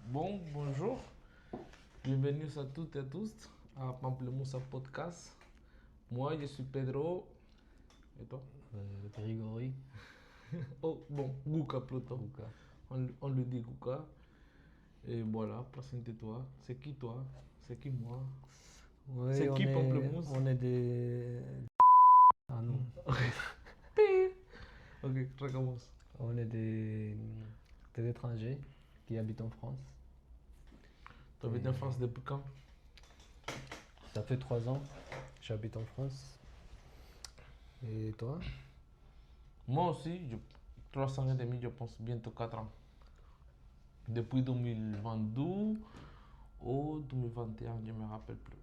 Bonjour. Bienvenue à toutes et à tous à Pamplemousse Podcast. Moi, je suis Pedro. Et toi? Grégory. Oh, bon, Gouka plutôt. Luca. On lui dit Gouka. Et voilà, présente-toi. C'est qui toi? C'est qui moi? Oui, C'est qui Pamplemousse? on est des... Ah non. Pi. Ok, recommence. On est des étrangers qui habitent en France. Tu habites en France depuis quand? Ça fait 3 ans que j'habite en France. Et toi? Moi aussi, 3 ans et demi, je pense, bientôt 4 ans. Depuis 2022 ou 2021, je ne me rappelle plus.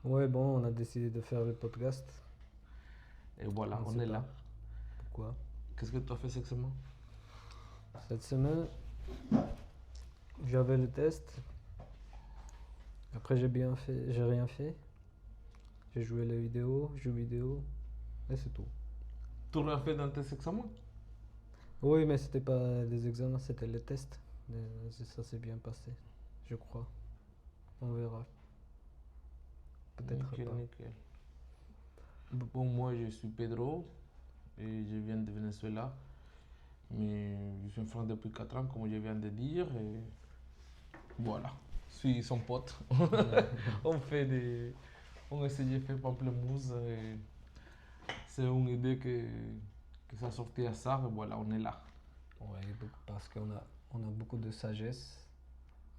Ouais, bon, on a décidé de faire le podcast. Et voilà, on sait est pas là. Pourquoi? Qu'est-ce que tu as fait cette semaine? Cette semaine, j'avais le test. Après, j'ai rien fait. J'ai joué les jeux vidéo, et c'est tout. Tu l'as fait dans tes examens? Oui, mais c'était pas des examens, c'était les tests. Ça s'est bien passé, je crois. On verra. Peut-être Nickel, pas. nickel. Bon, moi je suis Pedro et je viens de Venezuela. Mais je suis en France depuis 4 ans, comme je viens de dire. Et voilà, je suis son pote. on fait des. On essaie de faire pamplemousse. Et c'est une idée que ça sortit à ça. Et voilà, on est là. Ouais, parce on a beaucoup de sagesse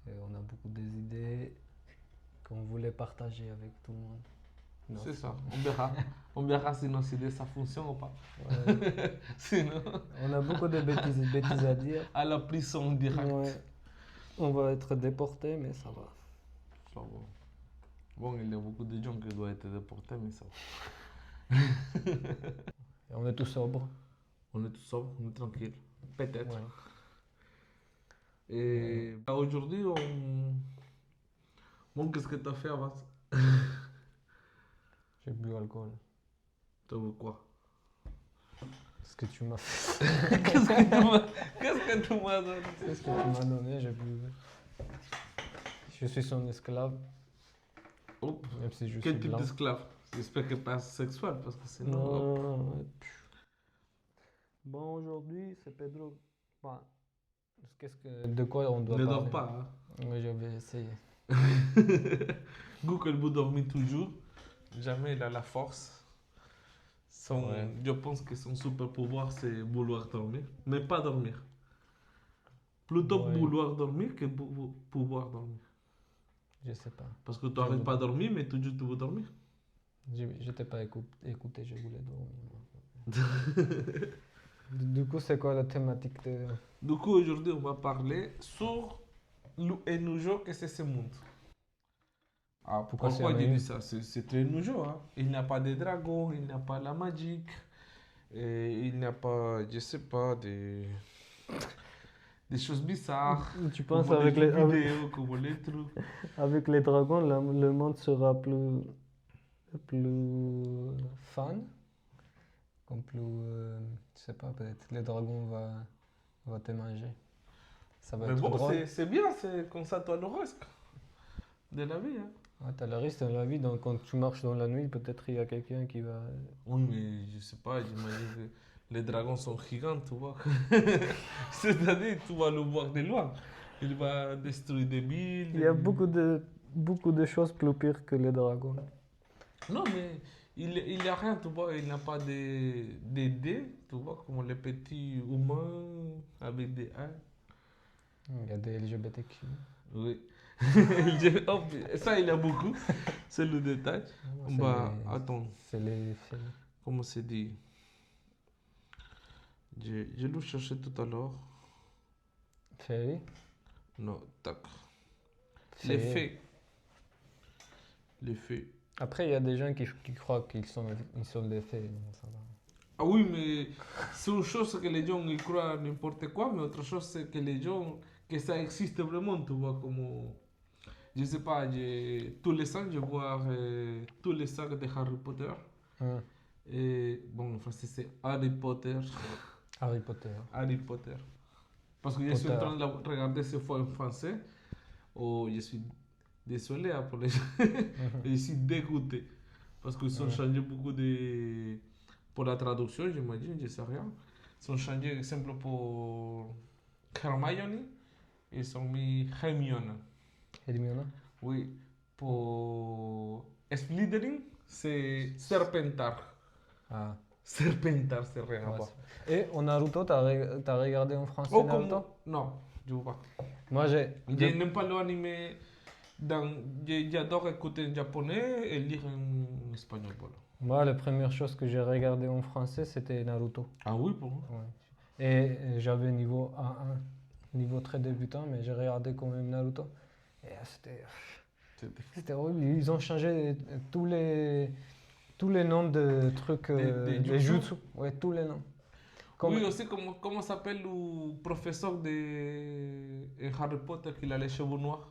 et on a beaucoup d'idées qu'on voulait partager avec tout le monde. Non, C'est ça, on verra. On verra si nos idées ça fonctionne ou pas. Ouais. Sinon, On a beaucoup de bêtises à dire. à la prison directe. Ouais. On va être déportés, mais ça va. Ça va. Bon, il y a beaucoup de gens qui doivent être déportés, mais ça va. Et on est tous sobres. On est tous sobres, on est tranquille. Peut-être. Ouais. Et aujourd'hui, Bon, qu'est-ce que tu as fait avant? J'ai bu alcool. Tu as vu quoi? Ce que tu m'as fait. Qu'est-ce que tu m'as donné? C'est ce que tu m'as donné, j'ai bu. Je suis son esclave, Oh, même si je quel suis type blanc. d'esclave? J'espère que pas sexuel, parce que sinon. Non, ouais. Bon, aujourd'hui, c'est Pedro. Enfin, de quoi on doit Ne parler? dors pas, hein. Oui, je vais essayer. Google vous dormit toujours. Jamais il a la force. Ouais. Je pense que son super pouvoir, c'est vouloir dormir. Mais pas dormir. Plutôt Ouais, vouloir dormir que pouvoir dormir. je sais pas. Parce que tu Je n'arrives pas à voulais. dormir, mais toujours tu veux dormir. Je t'ai pas écouté, je voulais dormir. Du coup, c'est quoi la thématique de... Du coup, aujourd'hui, on va parler sur le nouveau que c'est ce monde. Ah, Pourquoi c'est pourquoi je dis ennuyeux? ça? C'est très nouveau, hein. Il n'y a pas de dragon, il n'y a pas la magie, et il n'y a pas, je sais pas, des choses bizarres, Tu penses comme des jeux vidéo, comme les trucs. avec les dragons, le monde sera plus fun, comme plus, je sais pas, peut-être les dragons va te manger. Ça va Mais être bon, drôle. c'est bien, c'est comme ça, toi, le risque de la vie, hein. Ouais, t'as le risque dans la vie, donc quand tu marches dans la nuit, peut-être il y a quelqu'un qui va... Oui, mais je sais pas, j'imagine que les dragons sont gigants, tu vois. C'est-à-dire, tu vas le voir de loin. Il va détruire des villes. Il y a beaucoup de choses plus pires que les dragons. Non, mais il n'y a rien, tu vois. Il n'a pas de dés, tu vois, comme les petits humains avec des A. Il y a des LGBTQ. Oui. Oh, ça, il y a beaucoup. C'est le détail. C'est Bah, attends, c'est les... comment c'est dit? Je le cherchais tout à l'heure. Fairy. Non, tac. Les Fée. faits. Les faits. Après, il y a des gens qui croient ils sont des fées. Donc ça va. Ah oui, mais c'est une chose que les gens y croient n'importe quoi, mais autre chose c'est que les gens, que ça existe vraiment, tu vois, comme, je sais pas, tous les ans, je vois tous les sacs de Harry Potter. Hein, Et bon, en français c'est Harry Potter. Harry Potter. Harry Potter. Parce que je suis en train de regarder cette fois en français. Oh, je suis désolé hein, pour les gens. Je suis dégoûté. Parce qu'ils ont changé beaucoup de. Pour la traduction, j'imagine, je sais rien. Ils ont changé, par exemple, pour Hermione, ils ont mis Hermione. Hermione. Oui. Pour Slytherin, c'est Serpentard. Ah. Serpentard, c'est rien à Ouais, voir. et en Naruto, t'as regardé en français Oh, Naruto? Non, je ne veux pas. Moi, Je n'aime pas l'anime. J'adore écouter en japonais et lire en espagnol. Voilà. Moi, la première chose que j'ai regardé en français, c'était Naruto. Ah oui, pour moi. Ouais. Et j'avais niveau A1, niveau très débutant, mais j'ai regardé quand même Naruto. Et c'était horrible. Ils ont changé tous les noms de trucs, Des les jutsu. Ouais, tous les noms. Oui, aussi, comment s'appelle le professeur de Harry Potter qui a les cheveux noirs?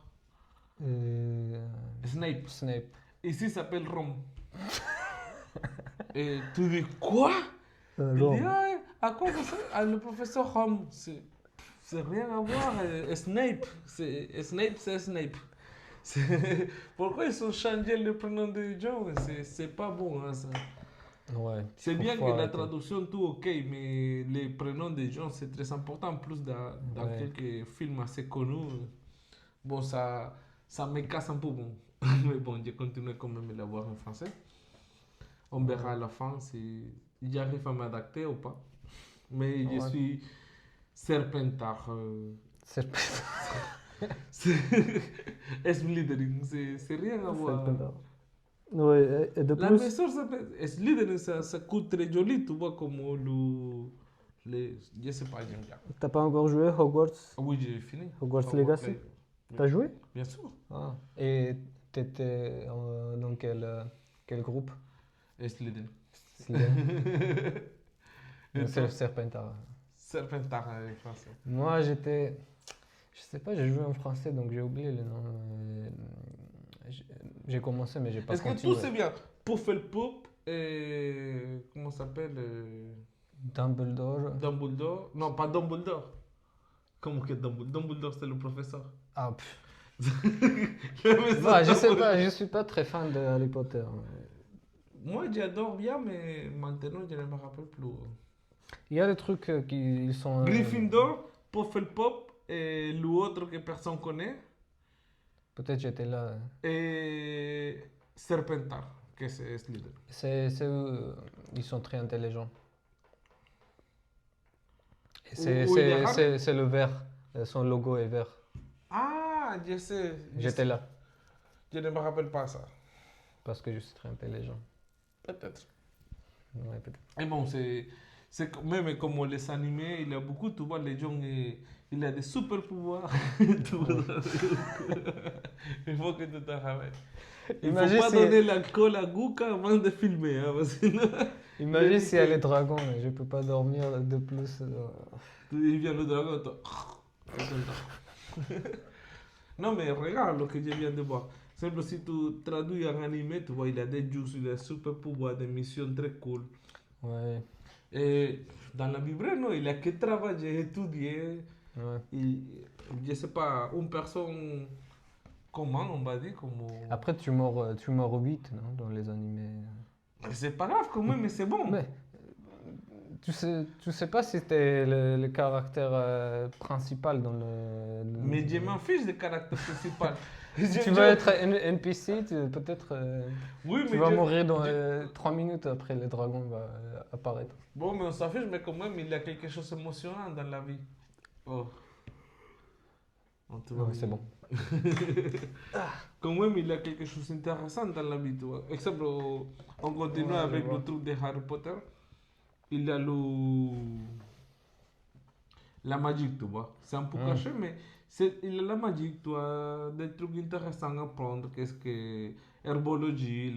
Snape. Snape. Ici, il s'appelle Ron. Et tu dis quoi? Il dit, à quoi vous savez? Ah, le professeur Ron. C'est rien à voir. Snape. Snape, c'est Snape. Pourquoi ils ont changé le prénom de John? C'est pas bon, hein, ça. Ouais, c'est bien que la traduction, tout ok, mais les prénoms des gens, c'est très important. En plus, dans quelques films assez connus, bon, ça me casse un peu. Bon. Mais bon, je continue quand même à la voir en français. On verra à la fin si j'arrive à m'adapter ou pas. Mais je suis Serpentard. Slytherin, c'est rien à voir. Ouais, et de La plus. maison s'appelle Slytherin, ça coûte très joli, tu vois, comme je sais pas, j'aime bien. T'as pas encore joué Hogwarts? Oui, j'ai fini. Hogwarts Legacy? T'as joué? Bien sûr. Ah. Et t'étais dans quel groupe? Slytherin. C'est Serpentard. Serpentard en français. Moi, j'étais. Je sais pas, j'ai joué en français donc j'ai oublié le nom. J'ai commencé, mais j'ai pas continué. Est-ce que tout c'est bien? Pufflepuff et. Comment ça s'appelle? Dumbledore. Dumbledore. Non, pas Dumbledore. Comment que Dumbledore? Dumbledore, c'est le professeur. Ah, bah, je sais pas, je suis pas très fan de Harry Potter. Moi, j'adore bien, mais maintenant, je ne me rappelle plus. Il y a des trucs qui sont. Gryffindor, Pufflepuff et l'autre que personne connaît. Peut-être j'étais là. Et Serpentard, que c'est Slytherin. Ils sont très intelligents. C'est le vert. Son logo est vert. Ah, je sais. J'étais là. Je ne me rappelle pas ça. Parce que je suis très intelligent. Peut-être. Ouais, peut-être. Et bon, même comme les animés, il y a beaucoup, tu vois, les gens, il a des super pouvoirs. Il faut que tu te rappelles. Il ne faut pas donner la colle à Guka avant de filmer. Hein, imagine s'il y a les dragons, je ne peux pas dormir de plus. Il vient le dragon, non, mais regarde ce que je viens de voir. Simple, si tu traduis en animé, tu vois, il a des juices, il a super pouvoirs, des missions très cool. Ouais. Et dans la Bible, non, il a que travaillé, étudié. Ouais. Je sais pas, une personne comment on va dire comme... Après, tu meurs vite, non, dans les animés. C'est pas grave quand même, mais c'est bon. Mais tu sais pas si t'es le caractère principal dans le... Mais je m'en fiche du caractère principal. Tu vas être un NPC, peut-être oui, tu vas mourir dans 3 minutes après le dragon va apparaître. Bon, mais on s'en fiche, mais quand même, il y a quelque chose d'émotionnant dans la vie. Oh. Ouais, c'est bon. Quand même, il y a quelque chose d'intéressant dans la vie. Tu vois. Exemple, on continue avec le truc de Harry Potter. Il y a la magie, tu vois. C'est un peu caché, mais il y a la magie, tu vois. Des trucs intéressants à apprendre. Qu'est-ce que herbologie,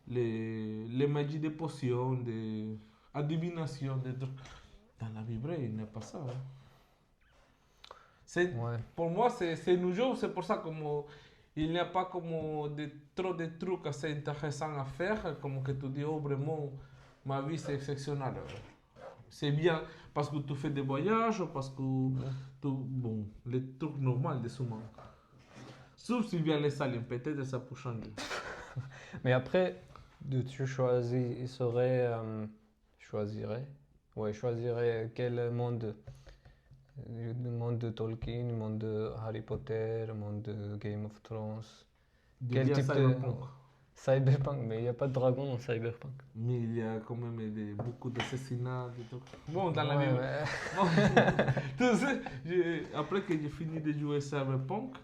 les magies des potions, des adivinations, des trucs. Dans la Bible, il n'y a pas ça. Hein. Pour moi, c'est nouveau. C'est pour ça qu'il n'y a pas trop de trucs assez intéressants à faire. Comme que tu dis, oh, vraiment, ma vie c'est exceptionnel. c'est bien parce que tu fais des voyages, parce que bon, les trucs normaux de ce monde. Sauf s'il vient les salles, peut-être ça peut changer. Mais après, tu choisirais quel monde? Le monde de Tolkien, le monde de Harry Potter, le monde de Game of Thrones. De Quel dire type de cyberpunk. Cyberpunk? Mais il n'y a pas de dragon dans Cyberpunk. Mais il y a quand même beaucoup d'assassinats, des trucs. Bon, dans la Ouais, vie. ouais. Bon, tu sais, après que j'ai fini de jouer Cyberpunk,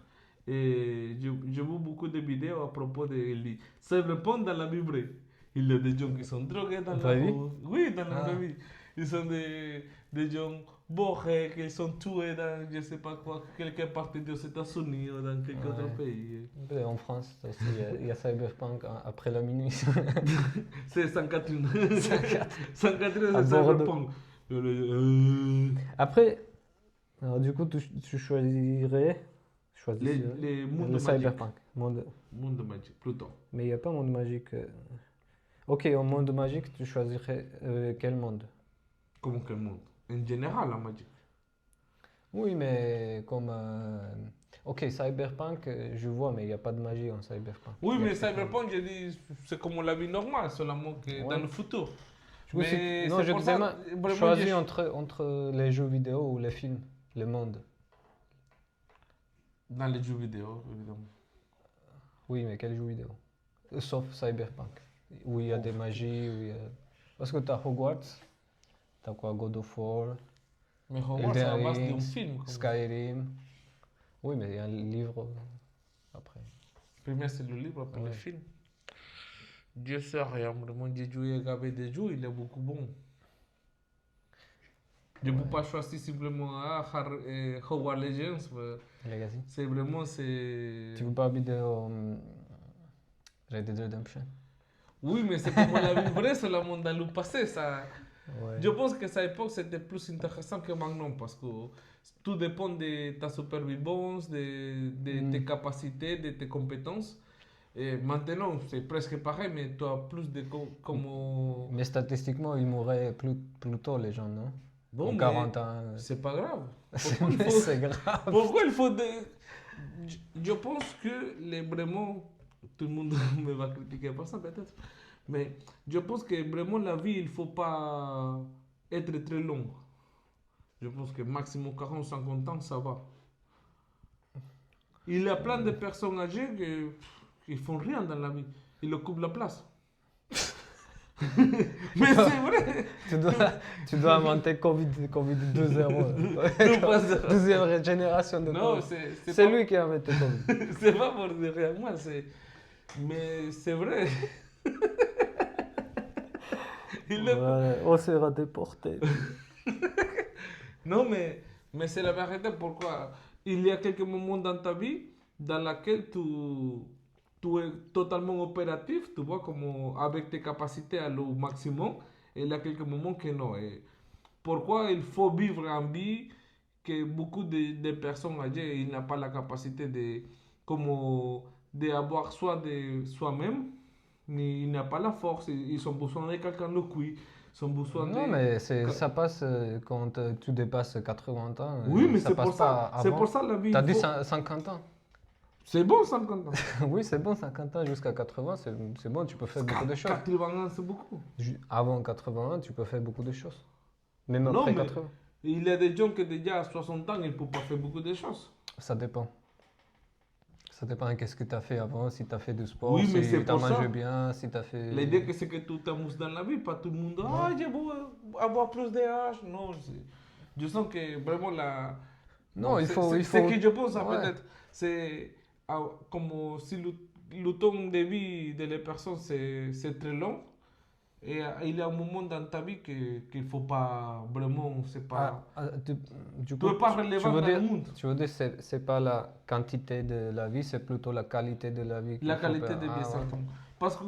et je vois beaucoup de vidéos à propos de Cyberpunk dans la vie vraie. Il y a des gens qui sont drogués dans la Vraie vie? rue. Oui, dans la Ah. vraie vie. Ils sont des gens borrés, qui sont tués dans, je sais pas quoi, quelque partie des États-Unis ou dans quelque autre Ouais. pays. Et en France aussi, il y a Cyberpunk après la minuit. C'est 141. 104. 141, À c'est Bordeaux. Cyberpunk. Après, alors du coup, tu choisirais Les mondes le magiques. Cyberpunk. Monde magique, plutôt. Mais il n'y a pas monde magique. Ok, en monde magique, tu choisirais quel monde? Comment quel monde? En général, la magie. Oui, mais comme. Ok, Cyberpunk, je vois, mais il n'y a pas de magie en Cyberpunk. Oui, Il y a mais que- Cyberpunk, j'ai dit, c'est comme la vie normale, seulement que Ouais. dans le futur. Du coup, Mais non, c'est je pour disais, ça, vraiment, choisis entre les jeux vidéo ou les films, le monde. dans les jeux vidéo, évidemment. Oui, mais quel jeu vidéo? Sauf Cyberpunk, où il y a des magies, où il y a... Parce que t'as Hogwarts, t'as quoi, God of War, Mais Hogwarts, c'est Elden la base d'un Ring, film. Skyrim. Oui, mais il y a un livre après. Premier, c'est le livre, après le Ouais. film. Dieu sait rien, vraiment, j'ai joué avec des jeux, il est beaucoup bon. Je ne peux pas choisir simplement Hogwarts Legends, mais Legacy. c'est vraiment, c'est... Tu veux pas habiter au Red Dead Redemption? Oui, mais c'est comme la vie vraie, c'est le monde dans le passé, ça... Ouais. Je pense que à cette époque, c'était plus intéressant que maintenant parce que tout dépend de ta supervivance, de tes capacités, de tes compétences. Et maintenant, c'est presque pareil, mais tu as plus de comme... Mais statistiquement, ils mourraient plus tôt, les gens, non? Bon, En mais 40 ans. c'est pas grave. Mais c'est grave. Pourquoi il faut je pense que vraiment... Tout le monde me va critiquer pour ça peut-être. Mais je pense que vraiment la vie, il ne faut pas être très long. Je pense que maximum 40-50 ans, ça va. Il y a plein de personnes âgées qui font rien dans la vie. Ils occupent la place. Mais c'est vrai. Tu dois inventer Covid 2.0. pas- 12e génération de Non, Covid. c'est C'est pas, lui qui a inventé Covid. c'est pas pour dire rien. Moi, mais c'est vrai. Il est- Ouais, on sera déporté. Non, mais c'est la vérité. Pourquoi? Il y a quelques moments dans ta vie dans lesquels tu es totalement opératif, tu vois, comme avec tes capacités à le maximum, et il y a quelques moments que non. Et pourquoi il faut vivre en vie que beaucoup de personnes âgées, ils n'ont pas la capacité comme, d'avoir soit de soi-même, ni ils n'ont pas la force, ils ont besoin de quelqu'un le cuit, ils ont besoin Non, de... mais ça passe quand tu dépasses 80 ans. Oui, mais ça c'est passe pour ça, pas c'est avant. pour ça la vie. T'as il dit faut- 50 ans. C'est bon 50 ans. Oui, c'est bon, 50 ans jusqu'à 80, c'est bon, tu peux faire beaucoup de choses. 80 ans, c'est beaucoup. Avant 80 ans, tu peux faire beaucoup de choses. Même Non, après mais 80. il y a des gens qui déjà à 60 ans, ils ne peuvent pas faire beaucoup de choses. Ça dépend. Ça dépend de qu'est-ce que tu as fait avant, si tu as fait du sport, Oui, mais si c'est tu as pour mangé ça. bien, si tu as fait... L'idée que c'est que tu t'amuses dans la vie, pas tout le monde. Ah, je veux avoir plus d'âge. Non, je sens que vraiment la. Non, Bon, il faut... Ce que je pense, Ouais. peut-être, c'est comme si le temps de vie de les personnes, c'est très long. Et il y a un moment dans ta vie qu'il ne faut pas vraiment. C'est pas. Du Tu coup, n'es pas tu relevant veux dans dire, le monde. tu veux dire c'est pas la quantité de la vie, c'est plutôt la qualité de la vie. La qu'il faut qualité faire. de vie, Ah, ouais. exactement. Parce que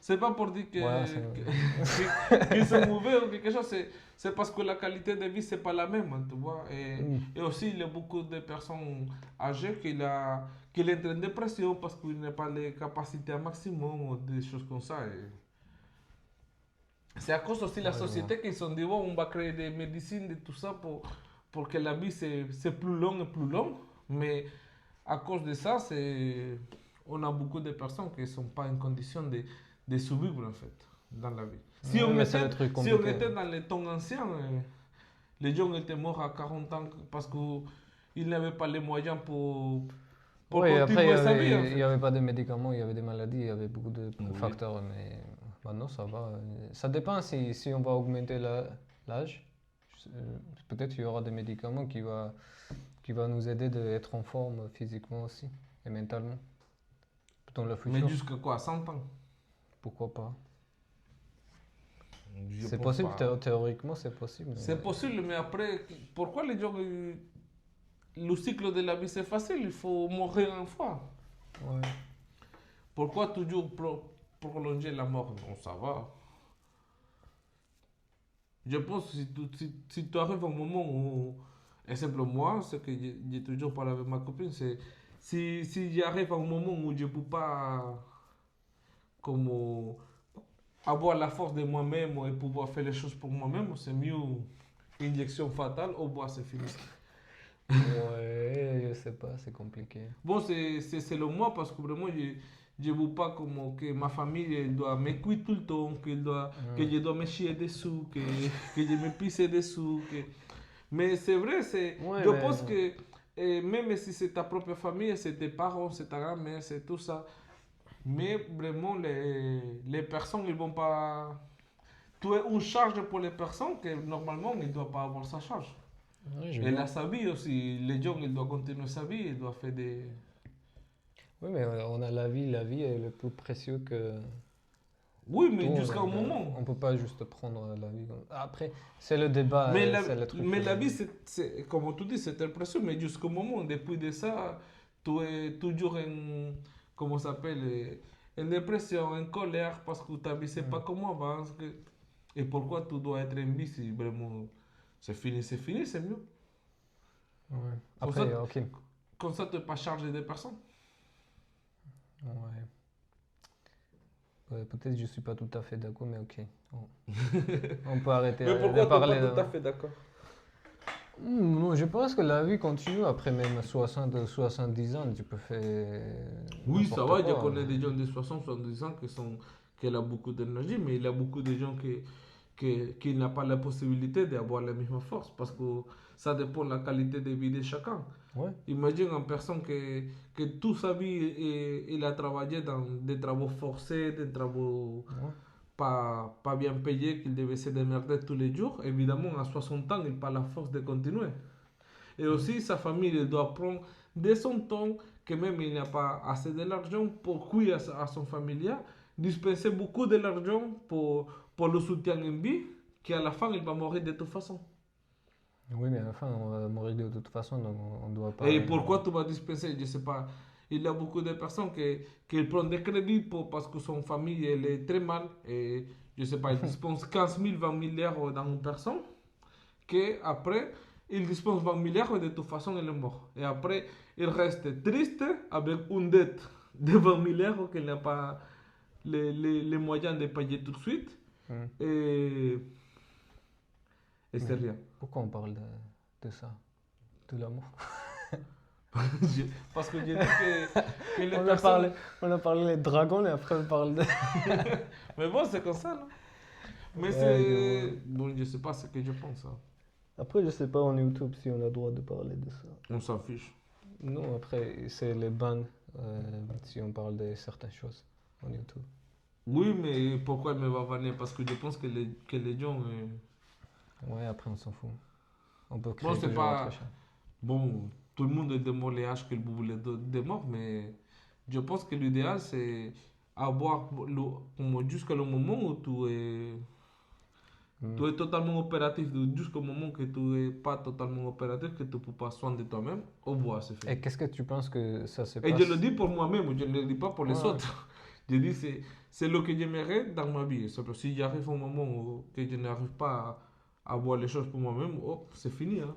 c'est pas pour dire Ouais, c'est- qu'ils sont mauvais ou quelque chose, c'est parce que la qualité de vie, c'est pas la même, hein, tu vois. Et aussi, il y a beaucoup de personnes âgées qui ont une dépression parce qu'ils n'ont pas les capacités à maximum ou des choses comme ça. C'est à cause aussi de la Ouais, je vois. société qu'ils ont dit, bon, on va créer des médecines et tout ça pour que la vie c'est plus long et plus long. Mais à cause de ça, on a beaucoup de personnes qui ne sont pas en condition de survivre en fait dans la vie. Ouais, mais c'est le truc Si on compliqué. était dans les temps anciens, les gens étaient morts à 40 ans parce qu'ils n'avaient pas les moyens pour Oui, après, continuer sa vie en il y fait. avait pas de médicaments, il y avait des maladies, il y avait beaucoup de Oui. facteurs, mais maintenant ça va. Ça dépend si on va augmenter l'âge. Peut-être qu'il y aura des médicaments qui va nous aider d'être en forme physiquement aussi et mentalement dans le Mais futur. jusqu'à quoi? 100 ans? Pourquoi pas? Je C'est pense possible, pas. théoriquement c'est possible, mais C'est possible, mais après, pourquoi les gens. Le cycle de la vie c'est facile, il faut mourir une fois. ouais. Pourquoi toujours prolonger la mort? Non, ça va. Je pense que si tu arrives au moment où. Exemple, moi, ce que j'ai toujours parlé avec ma copine, c'est si j'arrive à un moment où je ne peux pas comme, avoir la force de moi-même et pouvoir faire les choses pour moi-même, c'est mieux injection fatale, au bois, c'est fini. Ouais, je sais pas, c'est compliqué. Bon, c'est le moi parce que vraiment, je ne veux pas comme que ma famille elle doit me cuire tout le temps, que Hmm. je dois me chier dessous, que je me pisse dessous. Mais c'est vrai, Ouais, je mais pense que même si c'est ta propre famille, c'est tes parents, c'est ta grand-mère, c'est tout ça, mais vraiment, les personnes, ils vont pas. Tu es une charge pour les personnes que normalement, ils ne doivent pas avoir sa charge. ouais, je Et vois. là, sa vie aussi, les gens, ils doivent continuer sa vie, ils doivent faire des. Oui, mais on a la vie est le plus précieux que Oui, tout. mais jusqu'à un moment. On peut pas juste prendre la vie. Après, c'est le Mais débat, la, c'est le truc. mais la vie, comme tu dis, c'est impressionnant. Mais jusqu'au moment, depuis de ça, tu es toujours en, comment ça s'appelle, en dépression, en colère, parce que ta vie, c'est pas Hmm. comme avant. Et pourquoi tu dois être en vie si vraiment c'est fini, c'est mieux. Ouais. Comme ça, Après, ok. comme ça tu n'es pas chargé des personnes. Ouais. Ouais, peut-être je suis pas tout à fait d'accord, mais ok. On peut arrêter Mais de pourquoi tu n'es pas parler. tout à fait d'accord? Non, je pense que la vie continue après même 60 ou 70 ans. Tu peux faire Oui, ça n'importe va, je quoi. connais des gens de 60, 70 ans qui ont beaucoup d'énergie, mais il y a beaucoup de gens qui n'ont pas la possibilité d'avoir la même force parce que ça dépend de la qualité de vie de chacun. Ouais. Imagine une personne que toute sa vie il a travaillé dans des travaux forcés, des travaux Ouais. pas bien payés, qu'il devait se démerder tous les jours. Évidemment, à 60 ans, il n'a pas la force de continuer. Et Ouais. aussi, sa famille il doit prendre de son temps, que même il n'a pas assez de l'argent pour cuire à son familier, dispenser beaucoup de l'argent pour le soutien en vie, qu'à la fin, il va mourir de toute façon. Oui, mais enfin, on va mourir de toute façon, donc on doit pas. Et pourquoi tu vas dispenser? Je ne sais pas. Il y a beaucoup de personnes qui prennent des crédits parce que son famille elle est très mal. Et je ne sais pas, ils dispensent 15 000, 20 000 euros dans une personne. Qu'après, il dispose 20 milliards et de toute façon, il est mort. Et après, il reste triste avec une dette de 20 milliards qu'il n'a pas les moyens de payer tout de suite. Hmm. Et, et c'est Mais rien. pourquoi on parle de ça? De l'amour? Parce que j'ai dit que les On a personnes. parlé, on a parlé des dragons et après on parle de. Mais bon, c'est comme ça, non? Mais Ouais, je vois. c'est. Bon, je sais pas ce que je pense, hein. Après, je sais pas en YouTube si on a le droit de parler de ça. On s'en fiche. Non, après, c'est les bans si on parle de certaines choses en YouTube. Oui, mais pourquoi il me va vanner? Parce que je pense que les gens. Ouais, après, on s'en fout. On peut Bon, créer c'est toujours autre pas. chose. Bon, tout le monde demande les âges que vous voulez de mort, mais je pense que l'idéal, c'est avoir jusqu'à le moment où Hmm. tu es totalement opératif, jusqu'au moment que tu n'es pas totalement opératif, que tu ne peux pas soin de toi-même, au bois, c'est fini. Et qu'est-ce que tu penses que ça se Et je le passe? dis pour moi-même, je ne le dis pas pour les Ouais, autres. Je dis, c'est ce que j'aimerais dans ma vie. C'est que si j'arrive au moment où que je n'arrive pas à voir les choses pour moi-même, oh, c'est fini, hein.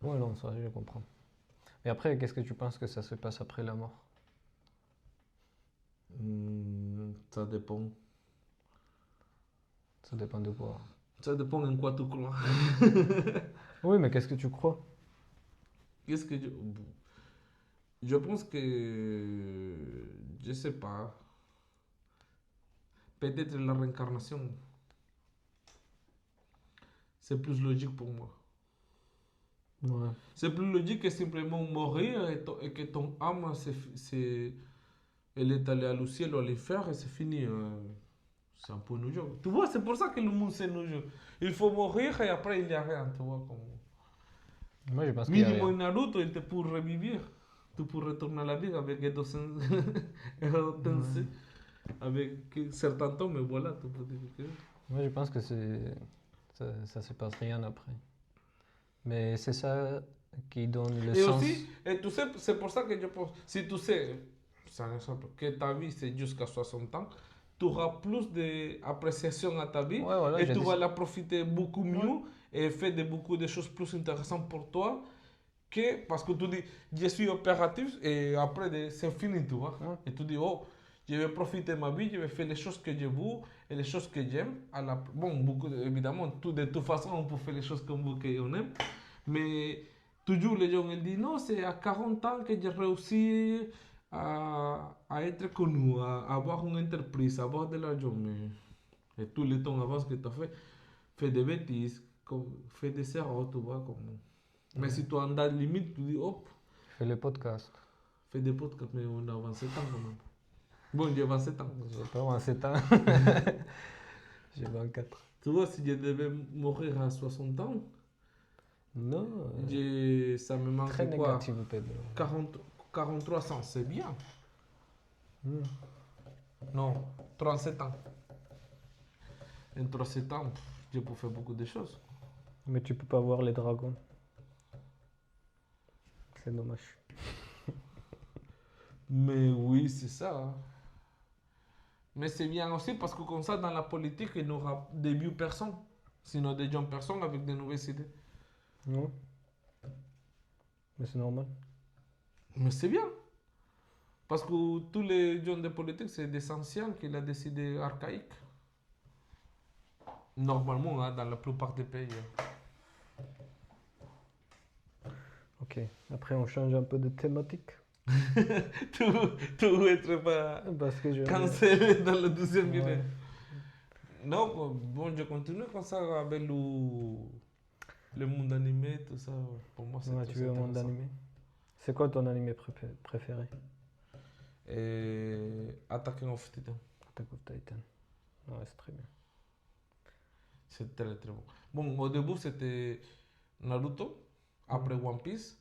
ouais, non, ça, je comprends. Et après, qu'est-ce que tu penses que ça se passe après la mort? Ça dépend. Ça dépend de quoi. Ça dépend en quoi tu crois. Oui, mais qu'est-ce que tu crois? Qu'est-ce que je pense que, je sais pas, peut-être la réincarnation, c'est plus logique pour moi. Ouais. C'est plus logique que simplement mourir et que ton âme, elle est allée au ciel ou à l'enfer et c'est fini. C'est un peu nos jours. Tu vois, c'est pour ça que le monde c'est nos jours. Il faut mourir et après il n'y a rien, tu vois. Moi, je pense qu'il y a Minimum rien. Naruto, il te pour revivre. Tu peux retourner à la vie avec Edo Tensei, avec certains temps, mais voilà, tu peux dire que... Moi, je pense que ça se passe rien après. Mais c'est ça qui donne le Et sens. aussi, et tu sais, c'est pour ça que je pense, si tu sais, c'est un exemple, que ta vie c'est jusqu'à 60 ans, tu auras plus d'appréciation à ta vie Ouais, voilà, et j'ai tu dit vas ça. la profiter beaucoup Ouais. mieux et faire beaucoup de choses plus intéressantes pour toi que parce que tu dis, je suis opératif et après c'est fini, tu vois. Ouais. Et tu dis, oh, je vais profiter de ma vie, je vais faire les choses que je veux et les choses que j'aime. Bon, évidemment, de toute façon, on peut faire les choses comme vous qu'on aime. Mais toujours les gens ils disent non, c'est à 40 ans que j'ai réussi à être connu, à avoir une entreprise, à avoir de l'argent. Mais tout le temps avant ce que tu as fait des bêtises, fait des erreurs, tu vois. Mais Ouais. si tu en as limite, tu dis hop, Fais le podcast. fais des podcasts, mais on a 27 ans quand même. Bon, j'ai 27 ans. J'ai pas 27 ans. J'ai 24. Tu vois, si je devais mourir à 60 ans, Non, ça me très manque quoi négatif, Pedro. 43 ans, c'est bien. Hmm. Non, 37 ans. En 37 ans, je peux faire beaucoup de choses. Mais tu peux pas voir les dragons. C'est dommage. Mais oui, c'est ça. Hein. Mais c'est bien aussi parce que comme ça, dans la politique, il n'y aura des vieux personnes. Sinon des jeunes personnes avec de nouvelles idées. Non, mais c'est normal. Mais c'est bien. Parce que tous les jeunes de politique, c'est des anciens qui ont des idées archaïques. Normalement, hein, dans la plupart des pays. Ok, après on change un peu de thématique. Tout être pas Parce que je... cancellé dans le 12e Ouais. millénaire. Non, bon, je continue comme ça avec le monde animé, tout ça. Pour moi, c'est Ouais, très tu veux un monde intéressant. animé? C'est quoi ton animé préféré? Et Attack of Titan, Attack of Titan. Ouais, c'est très bien. c'est très très bon. Bon, au début, c'était Naruto, après One Piece.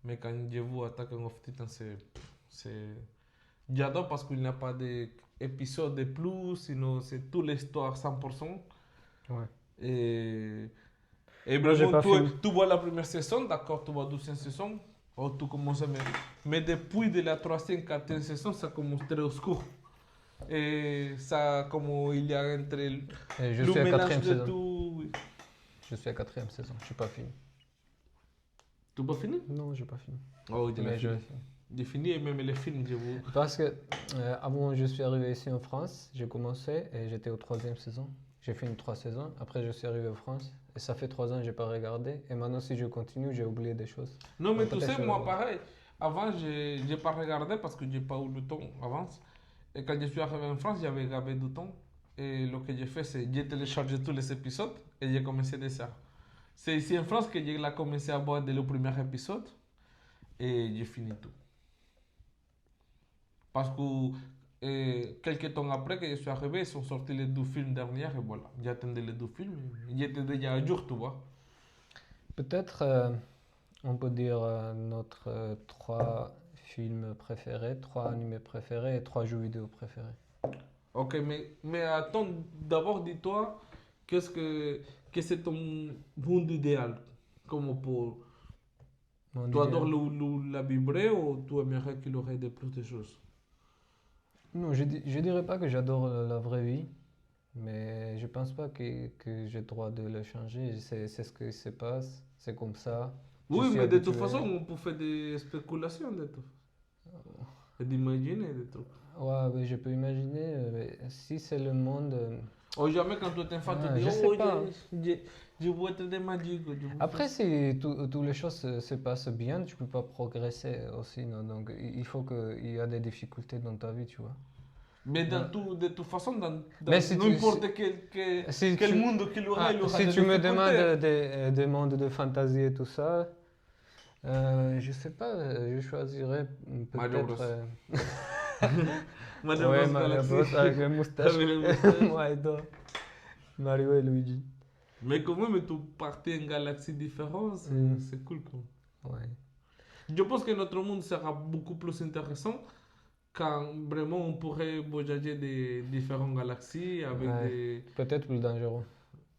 Mais quand j'ai vu Attack of Titan, c'est... J'adore parce qu'il n'y a pas d'épisode de plus, sinon c'est toute l'histoire 100%. Ouais. Et Moi, j'ai vraiment, pas fini. tu vois la première saison, d'accord, tu vois la deuxième saison, oh, tu commences à mais depuis de la troisième, quatrième saison, ça commence très obscur. Et ça, comme il y a entre Et je le suis à mélange quatrième de saison. tout. Oui. Je suis à quatrième saison. Je suis pas fini. Tu pas fini? Non, j'ai pas fini. Oh, je l'ai Mais je fini. vais finir. J'ai fini et même les films, je vous. Parce que avant je suis arrivé ici en France, j'ai commencé et j'étais au troisième saison. J'ai fini 3 saisons. Après je suis arrivé en France et ça fait 3 ans que j'ai pas regardé. Et maintenant si je continue, j'ai oublié des choses. Non, mais Donc, tu peut-être sais, je vais moi, revoir. pareil. Avant, je n'ai pas regardé parce que j'ai pas eu le temps avant. Et quand je suis arrivé en France, j'avais gardé du temps. Et ce que j'ai fait, c'est j'ai téléchargé tous les épisodes et j'ai commencé de ça. C'est ici en France que j'ai commencé à voir dès le premier épisode et j'ai fini tout. Parce que quelques temps après que je suis arrivé, ils sont sortis les 2 films derniers et voilà. J'attendais les 2 films. J'étais déjà à jour, tu vois. Peut-être on peut dire notre 3 films préférés, 3 animés préférés et 3 jeux vidéo préférés. Ok, mais attends, d'abord dis-toi, que c'est ton monde idéal? Comme pour... Mon Tu adores idéal. la vibrer ou tu aimerais qu'il aurait de plus de choses? Non, je dirais pas que j'adore la vraie vie, mais je pense pas que j'ai le droit de le changer. C'est ce qui se passe, c'est comme ça. Je Oui, suis mais de toute habitué. façon, on peut faire des spéculations de tout. Et d'imaginer des trucs. Ouais, mais je peux imaginer, mais si c'est le monde, Oh, jamais quand tu es enfant, tu dis, Je sais oh, pas. je veux être des magiques. Après, si toutes les choses se passent bien, tu peux pas progresser aussi, non? Donc, il faut qu'il y a des difficultés dans ta vie, tu vois. Mais Ouais. de toute façon, Mais dans n'importe si quel tu, monde il aura si des tu me demandes difficultés. des mondes de fantasy et tout ça, je sais pas, je choisirais Mario peut-être. Bros. Mario Ouais, Bros Mario Galaxy. Bros avec les moustaches. Avec les moustaches. Moi et toi. Mario et Luigi. Mais quand même, tu partais en galaxies différentes, Hmm, c'est cool. Quoi. ouais. Je pense que notre monde sera beaucoup plus intéressant quand vraiment on pourrait voyager des différentes galaxies avec Ouais. des. Peut-être plus dangereux.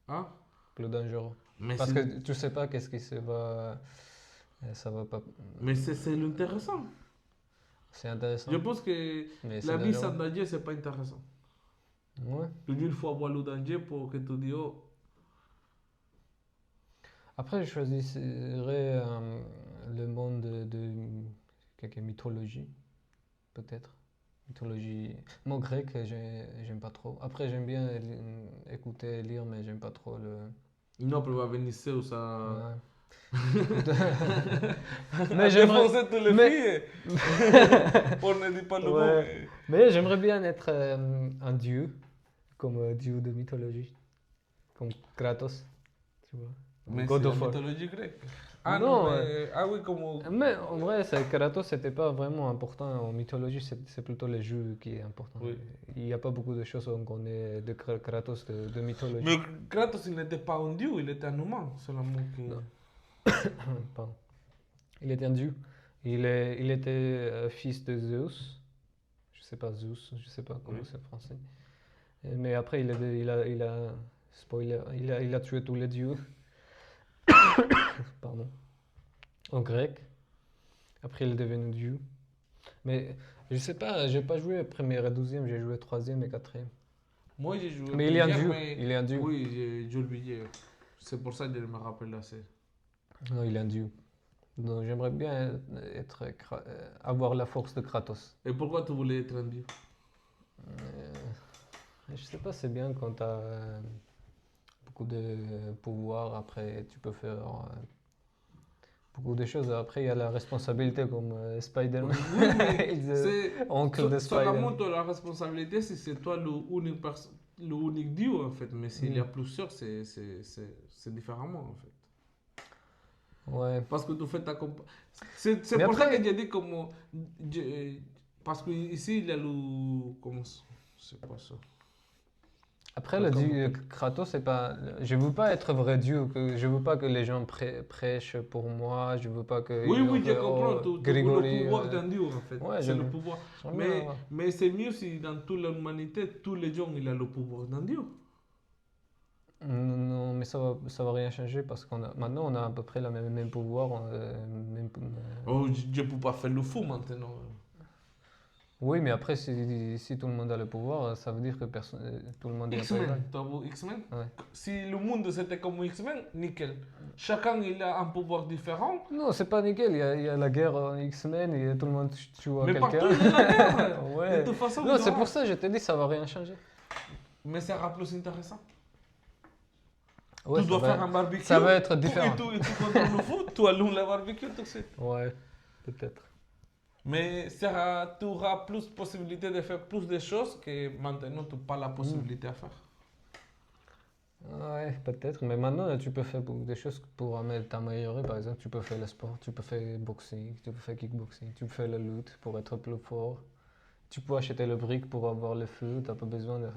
Hein? Plus dangereux. Mais Parce que tu sais pas qu'est-ce qui se va. Ça va pas. c'est l'intéressant. C'est Je intéressant, pense que mais c'est la vie sans dangereux. danger, c'est pas intéressant. Ouais. Toujours, il faut avoir le danger pour que tu dis, oh, Après, je choisirais le monde de quelque mythologie, peut-être. Mythologie. Moi, grec, j'aime pas trop. Après, j'aime bien écouter, lire, mais j'aime pas trop le. non, après, va venir ça ou ça. Ouais. À Mais j'aimerais. défoncer tous les Mais, filles. On ne dit pas le mot, ouais. mais. Mais j'aimerais bien être un dieu, comme dieu de mythologie, comme Kratos, tu vois. Mais c'est God la of War. mythologie grecque. Ah non, Non, mais. Ah oui, comme. mais en vrai, Kratos, c'était pas vraiment important en mythologie, c'est plutôt les jeux qui est important. Oui. Il n'y a pas beaucoup de choses qu'on connaît de Kratos de mythologie. Mais Kratos, il n'était pas un dieu, il était un humain, seulement que. Non. Pardon. Il était un dieu. Il était fils de Zeus. Je sais pas Zeus, je sais pas comment Oui. c'est en français. Mais après, spoiler, il a tué tous les dieux. Pardon. En grec. Après, il est devenu dieu. Mais je sais pas, j'ai pas joué première et douzième, j'ai joué troisième et quatrième. Moi, j'ai joué Mais il est un plusieurs, dieu, mais. il est un dieu. Oui, j'ai oublié. C'est pour ça que je me rappelle assez. Non, il est un dieu. Donc j'aimerais bien avoir la force de Kratos. Et pourquoi tu voulais être un dieu? Euh, je sais pas, c'est bien quand tu as beaucoup de pouvoir. Après, tu peux faire beaucoup de choses. Après, il y a la responsabilité comme Spider-Man. Oui, mais Il c'est. oncle de Seulement, Spider-Man. tu as la responsabilité si c'est toi le unique dieu, en fait. Mais s'il y a Mm. plusieurs, c'est différemment, en fait. Ouais. Parce que tu fais ta c'est Mais pour ça que après, j'ai dit comme. Parce que ici, il y a le. Comment ça? C'est pas ça. après Le le comment dieu Kratos, c'est pas. Je veux pas être vrai dieu. Je veux pas que les gens prêchent pour moi. Je veux pas que Oui, oui, je comprends. oh, Tu veux le Grégory. pouvoir d'un dieu, en fait. Ouais, C'est le pouvoir. j'aimerais bien avoir. Mais c'est mieux si dans toute l'humanité, tous les gens, il a le pouvoir d'un dieu. Non, non, mais ça va rien changer parce maintenant on a à peu près le même pouvoir. Oh, je ne peux pas faire le fou maintenant. Oui, mais après, si tout le monde a le pouvoir, ça veut dire que tout le monde est un peu égal. X-Men, tu as vu X-Men? Ouais. Si le monde c'était comme X-Men, nickel. Chacun il a un pouvoir différent, Non, c'est pas nickel. Il y a la guerre en X-Men et tout le monde tue à mais partout quelqu'un. il y a la guerre. De Ouais. toute façon, Non, il y c'est aura. pour ça que je te dis, ça va rien changer. Mais ça sera plus intéressant. Ouais, Tu dois faire un barbecue. ça va être Et différent. tu contrôles le foot, tu allumes le barbecue, tout ça. Ouais, peut-être. Mais tu auras plus possibilité de faire plus de choses que maintenant tu n'as pas la possibilité à faire. Ouais, peut-être. Mais maintenant, tu peux faire beaucoup de choses pour t'améliorer. Par exemple, tu peux faire le sport, tu peux faire boxing, tu peux faire kickboxing, tu peux faire la lutte pour être plus fort. Tu peux acheter le brick pour avoir le feu, t'as pas besoin de.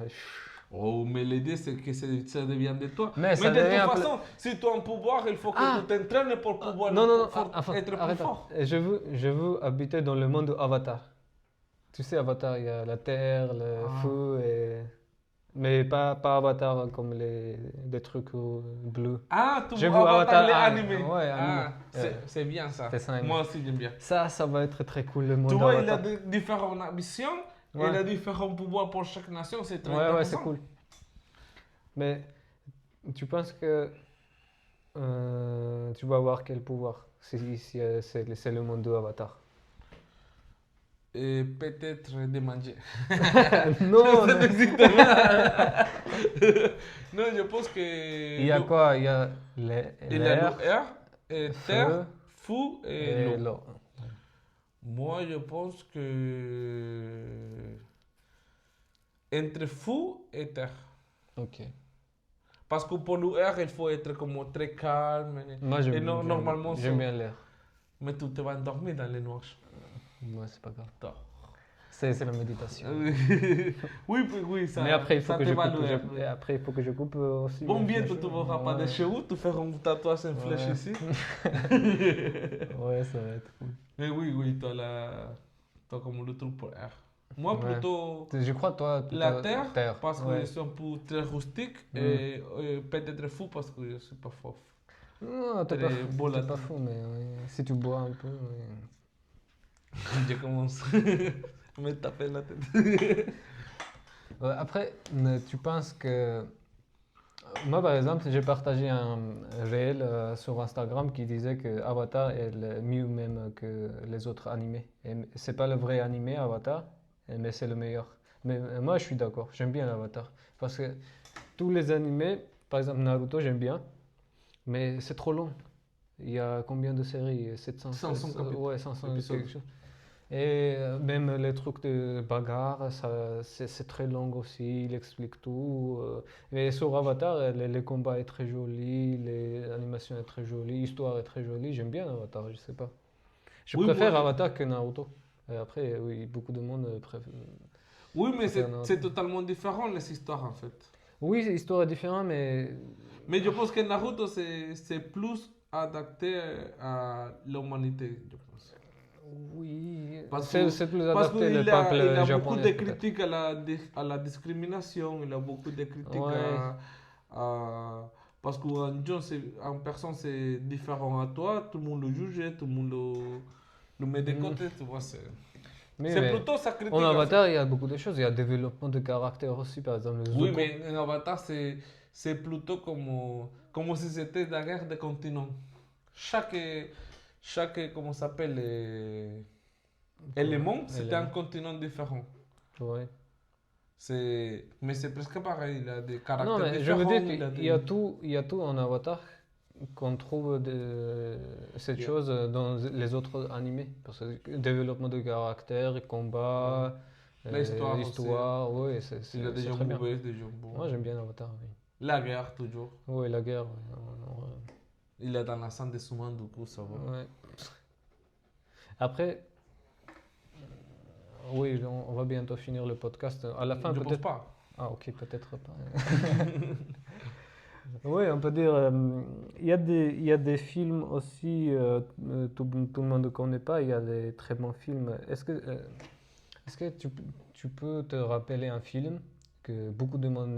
Oh, mais l'idée c'est que ça devienne de toi. Mais Mais ça de toute devient. façon, si tu as un pouvoir, il faut que Ah! tu t'entraînes pour pouvoir Non, non, non, être plus arrête. fort. Je veux habiter dans le monde Avatar. Tu sais, Avatar, il y a la terre, le Ah. feu, mais pas Avatar comme des trucs bleus. Ah, tu Je veux veux Avatar les Avatar animés. ouais, animé. Ah, c'est bien ça. Dessin animé. Moi aussi j'aime bien. Ça va être très cool, le Tu monde vois, il a Avatar. différentes ambitions, Ouais. il a différents pouvoirs pour chaque nation, c'est très Ouais, c'est intéressant. cool. Mais tu penses que tu vas avoir quel pouvoir si c'est le monde de Avatar? Et peut-être de manger. Non, Ça non. n'existe pas. Non, je pense que... Il y a quoi? Il y a Il y a l'air, l'air, et terre, feu fou et et l'eau. l'eau. Moi, je pense que... Entre fou et terre. Ok. Parce que pour l'air, il faut être comme très calme. Moi, Et non, normalement, j'aime bien l'air. mais tu te vas endormir dans les nuages. Moi, c'est pas grave. Attends. C'est la méditation. Oui, ça, Mais après, il faut ça que te je va coupe. l'air. Et après, il faut que je coupe aussi. Bon, mes bientôt flèches. tu verras pas de chez vous, tu feras un tatouage en flèche Ouais. ici. Ouais, ça va être cool. Mais oui, toi comme le truc pour air. Moi, Ouais. plutôt Je crois, toi, la plutôt terre, parce que Ouais. je suis un peu très rustique Mm. et peut-être fou parce que je suis pas fort. Non, Très t'es volatile. pas fou, mais si tu bois un peu. Je commence à me taper la tête. Après, tu penses que. Moi, par exemple, j'ai partagé un réel sur Instagram qui disait que Avatar est le mieux même que les autres animés. Et c'est pas le vrai animé Avatar, mais c'est le meilleur. Mais moi, je suis d'accord. J'aime bien Avatar. Parce que tous les animés, par exemple Naruto, j'aime bien, mais c'est trop long. Il y a combien de séries? 700, 500 capítulos. ouais, 500 Épisodes. quelque chose. Et même les trucs de bagarre, c'est très long aussi, il explique tout. Et sur Avatar, les combats est très joli, l'animation est très jolie, l'histoire est très jolie. J'aime bien Avatar, je sais pas. Je Oui, moi, préfère Avatar que Naruto. Et après, oui, beaucoup de monde oui, mais préfère Naruto. c'est totalement différent les histoires en fait. Oui, l'histoire est différente, mais Mais je pense que Naruto c'est plus adapté à l'humanité, je pense. oui, Parce c'est que, plus parce adapté le qu'il il peuple a beaucoup japonais de peut-être. critiques à la discrimination, il a beaucoup de critiques Ouais. parce qu'en personne c'est différent à toi, tout le monde le juge, tout le monde le met de Mm. côté, tu vois. C'est Mais plutôt sa critique en en fait. Avatar, il y a beaucoup de choses. Il y a développement de caractère aussi, par exemple, le Oui, Zuko. mais en Avatar c'est plutôt comme si c'était la guerre des continents. Chaque, comment ça s'appelle, élément, c'était un Élément. continent différent. Ouais. Mais c'est presque pareil, il a des Non, caractères mais je veux dire différents, il a qu'il des... il y a tout en Avatar qu'on trouve cette Yeah. chose dans les autres animés. Parce que développement de caractère, combat, L'histoire aussi. histoire, ouais, Il y a des c'est gens très bien. mauvais, des gens bons. Moi, j'aime bien Avatar, oui. La guerre, toujours. Ouais, la guerre, ouais, Il est dans la scène de Suman, du coup, ça va. ouais. Après, oui, on va bientôt finir le podcast. À la fin, Je pense peut-être. pas. Ah, ok, peut-être pas. Oui, on peut dire. Il y a des films aussi, tout le monde ne connaît pas. Il y a des très bons films. Est-ce que tu peux te rappeler un film que beaucoup de monde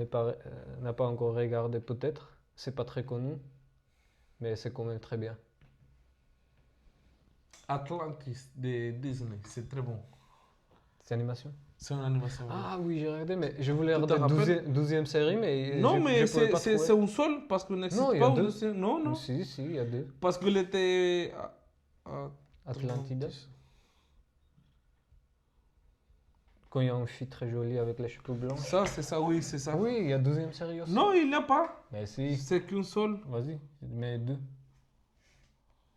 n'a pas encore regardé, peut-être? C'est pas très connu, mais c'est quand même très bien. Atlantis de Disney, c'est très bon. C'est animation? C'est une animation. Oui. Ah oui, j'ai regardé, mais je voulais Tu te regarder rappelles? 12e série, mais Non, mais je pouvais pas c'est trouver. un seul, parce qu'il Non, n'existe il y pas a un deux. deuxième. Non, non. Si, il y a deux. Parce qu'il était... Atlantida. Quand il y a une fille très jolie avec les cheveux blancs. Ça, c'est ça, oui, c'est ça. Oui, il y a 12e série aussi. Non, il n'y a pas. Mais si, C'est qu'une seule. vas-y, mets deux.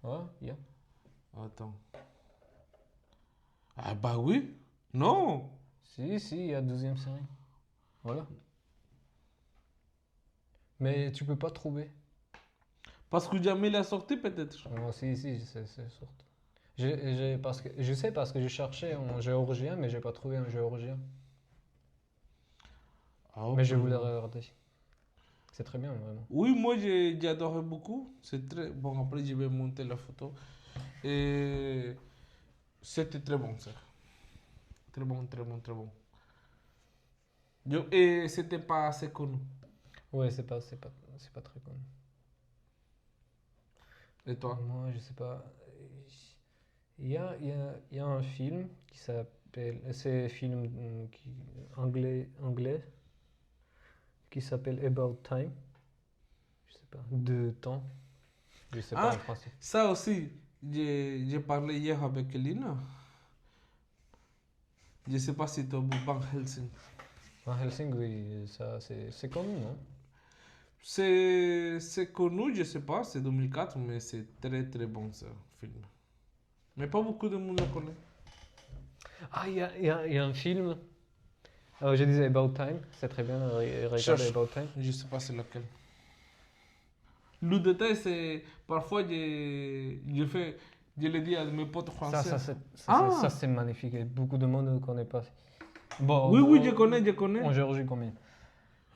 Ouais, il y a. Attends. Ah bah oui. Non. Si, il y a 12e série. Voilà. Mais tu peux pas trouver. Parce que jamais il a sorti peut-être. Oh, si, c'est sorti. Parce que, je sais parce que je cherchais en géorgien, mais j'ai pas trouvé en géorgien. Ah, Mais ok. je voulais regarder. C'est très bien, vraiment. Oui, moi j'ai adoré beaucoup. C'est très bon. Après, je vais monter la photo. Et c'était très bon, ça. Très bon, très bon, très bon. Et c'était pas assez connu. Ouais, c'est pas très connu. Et toi? Moi, je sais pas. Il y a un film qui s'appelle. C'est un film anglais qui s'appelle About Time. Je sais pas. De temps. Je sais pas Ah, en français. ça aussi. J'ai parlé hier avec Lina. Je sais pas si tu as vu Van Helsing. Van Helsing, oui, ça c'est connu, non? C'est connu, je sais pas, c'est 2004, mais c'est très très bon ce film. Mais pas beaucoup de monde le connaît. Ah, il y a un film. Je disais About Time, c'est très bien, regardez Cherche. About Time. Je sais pas c'est lequel. Le détail, c'est parfois je le dis à mes potes français. Ça, c'est magnifique. Et beaucoup de monde ne connaît pas. Bon, Oui, je connais. En Géorgie, combien?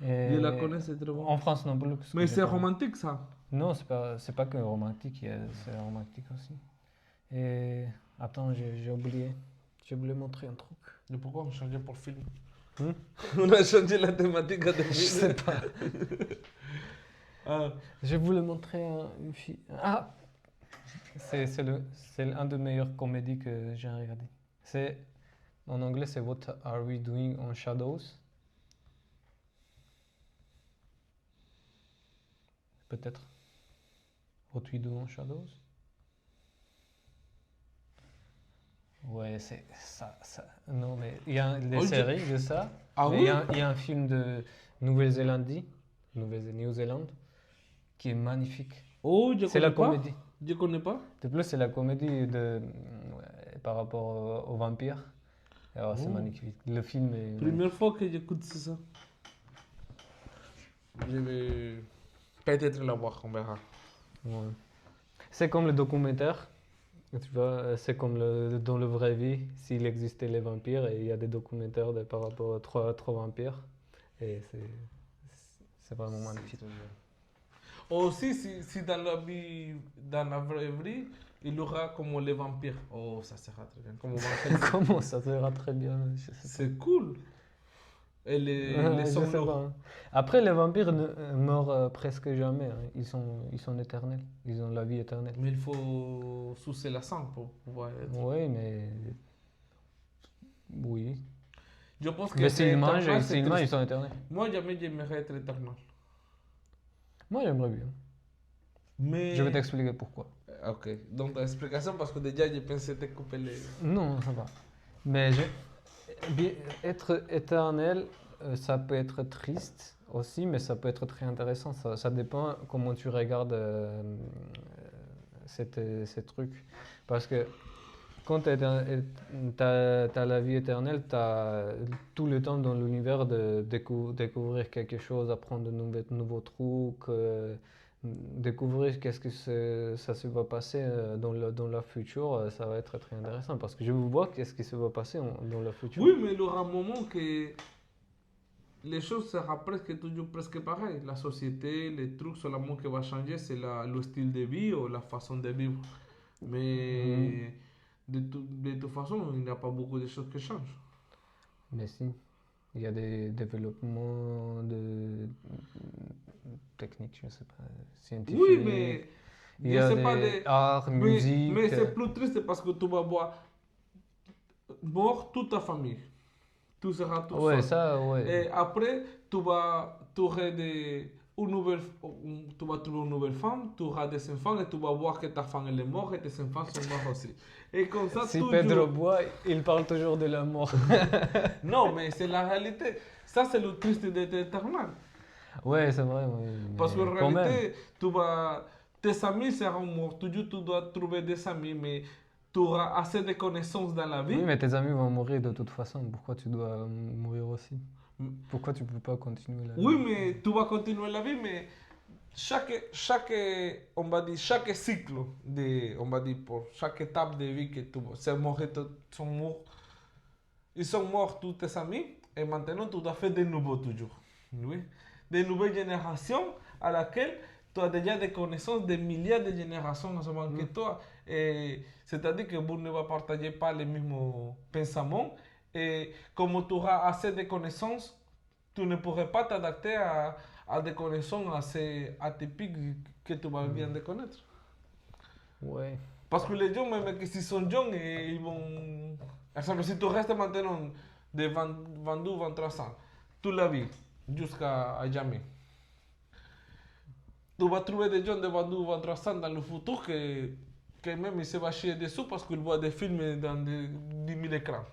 Je la connais, c'est très bon. En France non plus. Mais c'est romantique ça. Non, c'est pas que romantique, c'est romantique aussi. Et attends, j'ai oublié. J'ai voulu montrer un truc. Et pourquoi on changeait pour film? Hmm? On a changé la thématique de film. Je sais pas. Ah. Je voulais montrer une fille. Ah! C'est un des meilleures comédies que j'ai regardé. En anglais, c'est What Are We Doing on Shadows? Peut-être. What We Do on Shadows? Ouais, c'est ça. Non, mais il y a des séries de ça. Ah mais oui? Il y a un film de Nouvelle-Zélande qui est magnifique. Oh, C'est la comédie. Je connais pas. De plus, c'est la comédie par rapport aux vampires. Alors, c'est magnifique. Le film est... Première fois que j'écoute ça. Je vais peut-être la voir, on verra. Ouais. C'est comme le documentaire. Tu vois, c'est comme dans la vraie vie, s'il existait les vampires, et il y a des documentaires par rapport à trois vampires. Et c'est vraiment magnifique. Aussi, si dans la vraie vie, il y aura comme les vampires. Oh, ça sera très bien. Comment ça sera très bien? C'est cool. Et les sombres. Après, les vampires meurent presque jamais. Hein. Ils sont éternels. Ils ont la vie éternelle. Mais il faut sucer la sang pour pouvoir être. Oui, mais. Oui. Je pense que mais s'ils mangent, ils sont éternels. Moi, jamais j'aimerais être éternel. Moi, j'aimerais bien. Mais... Je vais t'expliquer pourquoi. Ok. Donc, l'explication, parce que déjà, je pensais te couper les. Non, ça va. Mais être éternel, ça peut être triste aussi, mais ça peut être très intéressant. Ça dépend comment tu regardes ces trucs. Parce que quand tu as la vie éternelle, tu as tout le temps dans l'univers de découvrir quelque chose, apprendre de nouveaux trucs, découvrir qu'est-ce que ça se va passer dans le futur. Ça va être très intéressant parce que je veux voir qu'est-ce qui se va passer dans le futur. Oui, mais il y aura un moment que les choses seront toujours presque pareilles. La société, les trucs seulement qui va changer, c'est le style de vie ou la façon de vivre. Mais de toute façon, il n'y a pas beaucoup de choses qui changent. Mais si, il y a des développements techniques, je ne sais pas, scientifiques. Oui, mais il y a des arts, musique. Mais c'est plus triste parce que tu vas voir mort toute ta famille. Tu seras tout seul. Ça, ouais. Et après, tu vas trouver une nouvelle femme, tu auras des enfants et tu vas voir que ta femme elle est morte et tes enfants sont morts aussi. Et comme ça, si Pedro boit, il parle toujours de la mort. Non, mais c'est la réalité. Ça, c'est le triste d'être éternel. Ouais, c'est vrai. Oui, parce qu'en réalité, tes amis seront morts. Toujours, tu dois trouver des amis, mais tu auras assez de connaissances dans la vie. Oui, mais tes amis vont mourir de toute façon. Pourquoi tu dois mourir aussi? Pourquoi tu ne peux pas continuer la vie? Oui, mais tu vas continuer la vie, mais chaque cycle, pour chaque étape de vie que tu vas, ils sont morts tous tes amis, et maintenant tu dois faire de nouveaux toujours. Oui. De nouvelles générations à laquelle tu as déjà des connaissances de milliers de générations avant que toi. C'est-à-dire que vous ne partagez pas les mêmes pensaments. Et comme tu auras assez de connaissances, tu ne pourrais pas t'adapter à des connaissances assez atypiques que tu vas bien de connaître. Ouais. Parce que les gens, même s'ils sont jeunes, ils vont... Par exemple, si tu restes maintenant de 22, 23 ans, toute la vie, jusqu'à jamais, tu vas trouver des gens de 22, 23 ans dans le futur que même ils se vont chier dessous parce qu'ils voient des films dans 10 000 écrans.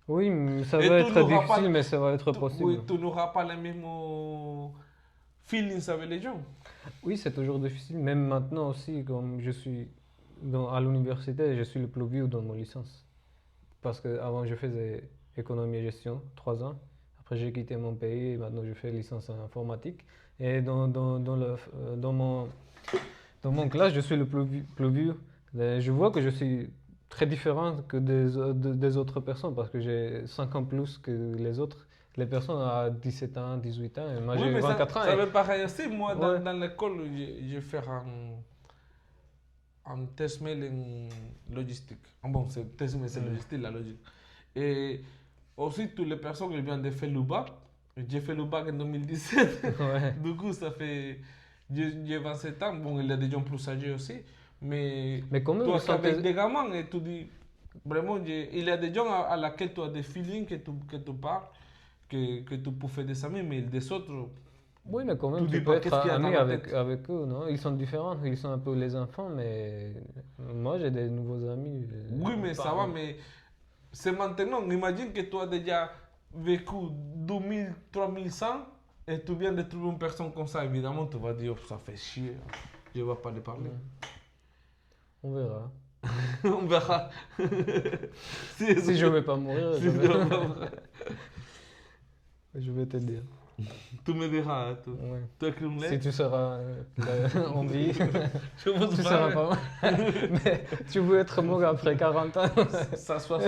Oui, mais ça Et va tu être n'auras pas, difficile, mais ça va être oui, possible. tu n'auras pas les mêmes feelings avec les gens. Oui, c'est toujours difficile. Même maintenant aussi, comme je suis à l'université, je suis le plus vieux dans mon licence. Parce qu'avant, je faisais économie et gestion, 3 ans. Après, j'ai quitté mon pays et maintenant, je fais licence en informatique. Et dans mon classe, je suis le plus vieux. Et je vois que je suis très différent que des autres personnes parce que j'ai 5 ans plus que les autres. Les personnes à 17 ans, 18 ans, et moi Oui, j'ai mais 24 ans. ça veut pareil aussi. Moi, Ouais, dans l'école, j'ai fait un test mail en logistique. Ah bon, c'est test mail, c'est logistique, la logique. Et aussi, toutes les personnes qui viennent de faire le bac, j'ai fait le bac en 2017. ouais. Du coup, ça fait. J'ai 27 ans. Bon, il y a des gens plus âgés aussi. Mais Mais quand même, ils toi, sont qu'avec des gamins, et tu dis. Vraiment, il y a des gens à laquelle tu as des feelings que tu parles, que tu peux faire des amis, mais des autres, Oui, mais quand tu même, tu dis peux pas être qu'est-ce qu'il y a dans ami la avec, tête. avec eux, non? Ils sont différents, ils sont un peu les enfants, mais moi j'ai des nouveaux amis. Oui, mais ça va, mais c'est maintenant. Imagine que tu as déjà vécu 2000, 3100 et tu viens de trouver une personne comme ça. Évidemment, tu vas dire, oh, ça fait chier, je ne vais pas lui parler. On verra. On verra. Si je vais pas mourir, si je vais te dire. tu me diras, hein, Ouais. tu écris une Si lettre. tu seras en vie, Je vous tu seras parle. pas mal. Mais tu veux être mort après 40 ans. Ça 60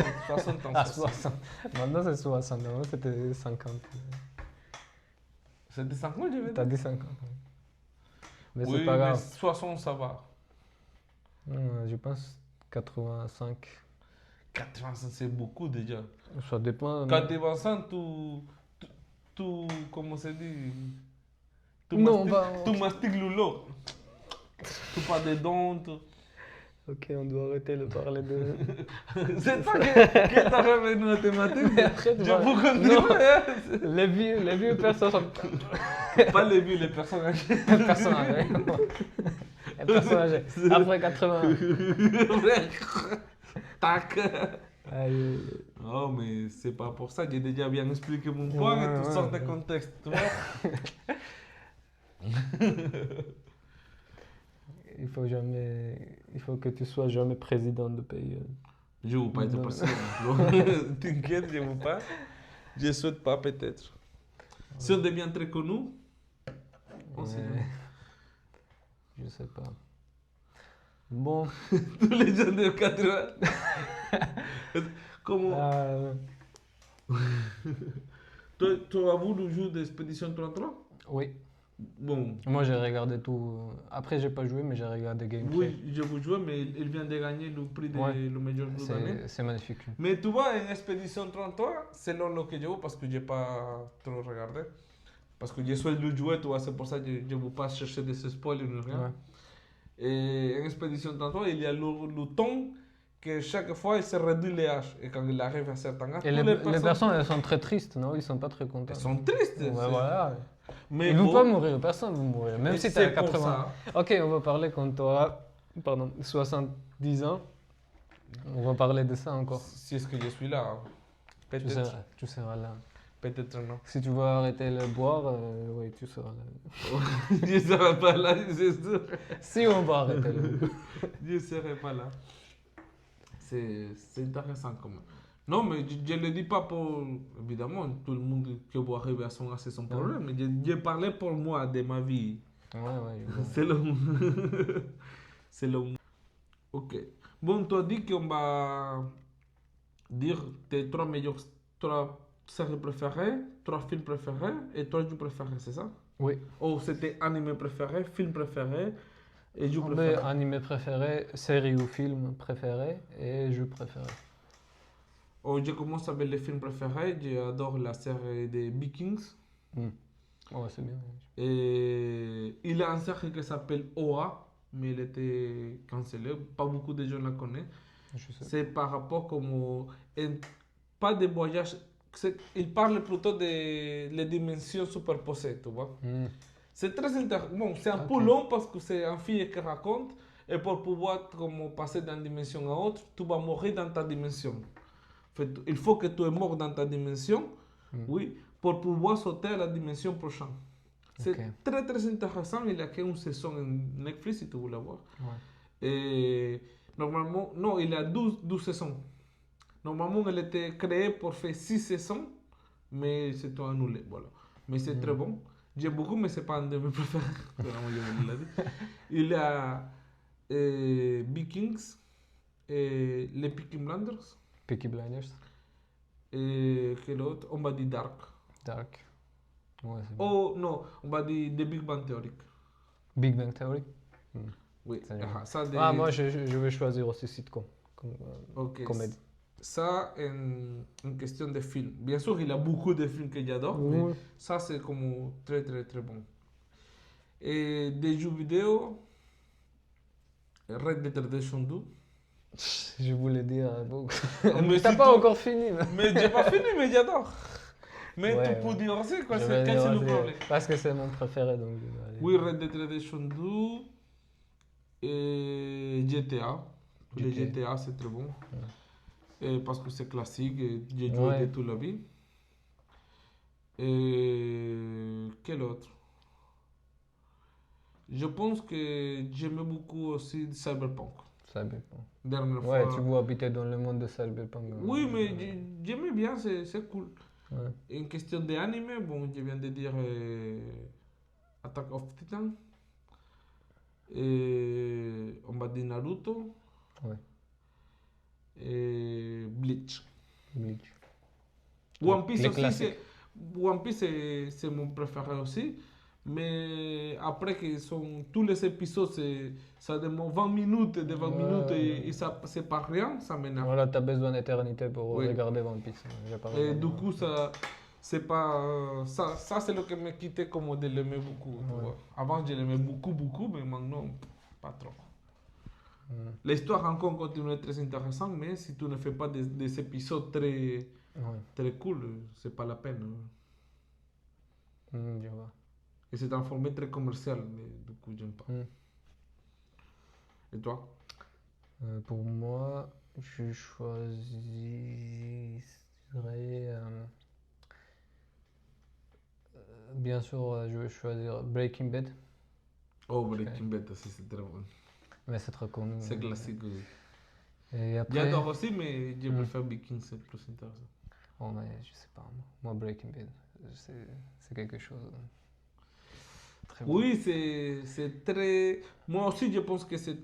ans. À 60. 60. Maintenant c'est 60, avant c'était 50. C'était 50, je vais T'as dire. dit 50. Mais c'est Oui, pas mais grave. 60, ça va. Je pense 85. 85, c'est beaucoup déjà. Ça dépend. 85, comment se dit? Non, Tu mastiques le lot. Tu parles des dents. Ok, on doit arrêter de parler de. C'est toi qui t'as ramené une mathématique. Mais après, tu Je vas- peux Non, continuer. les vieux personnes sont. Pas les vieux, les personnes âgées. Personnes âgées. Les personnes âgées. Après 80 ans. Tac. Aïe. Oh, mais c'est pas pour ça. J'ai déjà bien expliqué mon point et tout sort de ouais. contexte. Tu vois? Il faut que tu sois jamais président de pays. Je ne veux pas être Non. président. T'inquiète, je ne veux pas. Je ne souhaite pas peut-être. Si on devient très connu, on sait Ouais. jamais. Je sais pas. Bon. Tous les gens de 80. Comment euh, tu as vu le jeu d'Expédition 33? oui. Bon, Moi j'ai regardé tout. Après j'ai pas joué, mais j'ai regardé gameplay. oui, je vous joue, mais il vient de gagner le prix de Ouais. le meilleur jeu d'année. C'est magnifique. Mais tu vois, en Expédition 33, selon lo que je vois, parce que je n'ai pas trop regardé, parce que je souhaite le jouer, tu vois, c'est pour ça que je ne veux pas chercher des spoilers ni rien. Ouais. Et en Expédition 33, il y a le temps que chaque fois il se réduit les haches. Et quand il arrive à certain âge, Et les personnes elles sont très tristes, non? Ils sont pas très contents. elles sont tristes. Ouais, c'est- voilà. Mais Ils ne vont bon, pas mourir, personne ne va mourir. Même et si tu as c'est pour 80. ça. Ok, on va parler quand tu auras 70 ans. On va parler de ça encore. Si est-ce que je suis là, hein. Peut-être, Tu seras là. peut-être non. Si tu vas arrêter de boire, oui, tu seras là. Je ne serai pas là, c'est sûr. Si on va arrêter le Je ne serai pas là. C'est intéressant quand même. Non, mais je ne le dis pas pour. Évidemment, tout le monde qui va arriver à son âge, c'est son problème. Mais je parlais pour moi, de ma vie. Ouais, je vois. Selon. Selon. Ok. Bon, tu as dit qu'on va dire tes trois séries préférées, trois films préférés et trois jeux préférés, c'est ça? Oui. Ou c'était animé préféré, film préféré et jeu Mais préféré? animé préféré, série ou film préféré et jeu préféré. Oh, je commence avec les films préférés. J'adore la série des Vikings. Ouais, c'est bien. Et il y a une série qui s'appelle OA, mais elle était cancellée. Pas beaucoup de gens la connaissent. Je sais. C'est par rapport pas de voyage. Il parle plutôt de les dimensions superposées, tu vois. C'est très intéressant. Bon, c'est un peu Ok. long parce que c'est un film qui raconte. Et pour pouvoir comme, passer d'une dimension à autre, tu vas mourir dans ta dimension. fait, il faut que tu es mort dans ta dimension, oui, pour pouvoir sauter à la dimension prochaine. C'est très très intéressant. Il y a qu'une saison en Netflix si tu veux la voir. Ouais. Et normalement, non, il y a 12 saisons. Normalement, elle était créée pour faire 6 saisons, mais c'est tout annulé. Voilà. Mais c'est très bon. J'aime beaucoup, mais c'est pas un de mes préférés. Il y a Vikings, les Peaky Blinders. Peaky Blinders. Et quel autre? On va dire Dark. Dark. Ouais, oh non, on va dire The Big Bang Theory. Big Bang Theory. Oui. Ça, moi, je vais choisir aussi sitcom comme comédie. Ça, en question de films. Bien sûr, il y a beaucoup de films que j'adore, mais ça, c'est comme très, très, très bon. Et des jeux vidéo, Red Dead Redemption 2. Je voulais dire, mais t'as pas encore fini. Mais j'ai pas fini, mais j'adore. Mais tu peux dire aussi, quoi, quel c'est le problème? Parce que c'est mon préféré, donc. Oui, Red Dead Redemption 2 et GTA. Les GTA, c'est très bon. Et parce que c'est classique, j'ai joué toute la vie. Et quel autre? Je pense que j'aimais beaucoup aussi Cyberpunk. Dernière fois. Tu veux habiter dans le monde de Cyberpunk. Oui, mais j'aimais bien, c'est cool. Ouais. En question d'anime, bon, je viens de dire Attack of Titan. Et on va dire Naruto. Ouais. Et Bleach. One Piece aussi, One Piece c'est mon préféré aussi. Mais après que tous les épisodes, ça demande 20 minutes, et ça c'est pas rien, ça m'énerve. Voilà, t'as besoin d'éternité pour regarder One Piece. Et du coup, c'est pas. Ça c'est ce qui me quittait comme de l'aimer beaucoup. Avant, je l'aimais beaucoup, mais maintenant, pas trop. L'histoire encore continue très intéressante, mais si tu ne fais pas des épisodes très cool, c'est pas la peine. Je vois. Et c'est transformé très commercial, mais du coup, j'aime pas. Et toi? Pour moi, je choisirais. Bien sûr, je vais choisir Breaking Bad. Oh, Breaking Bad aussi, c'est très bon. Mais c'est très connu. C'est classique. Et après... J'adore aussi, mais je préfère Vikings, c'est plus intéressant. Oh, mais je sais pas. Moi, Breaking Bad, c'est quelque chose. Très bon. Oui, c'est très. Moi aussi, je pense que c'est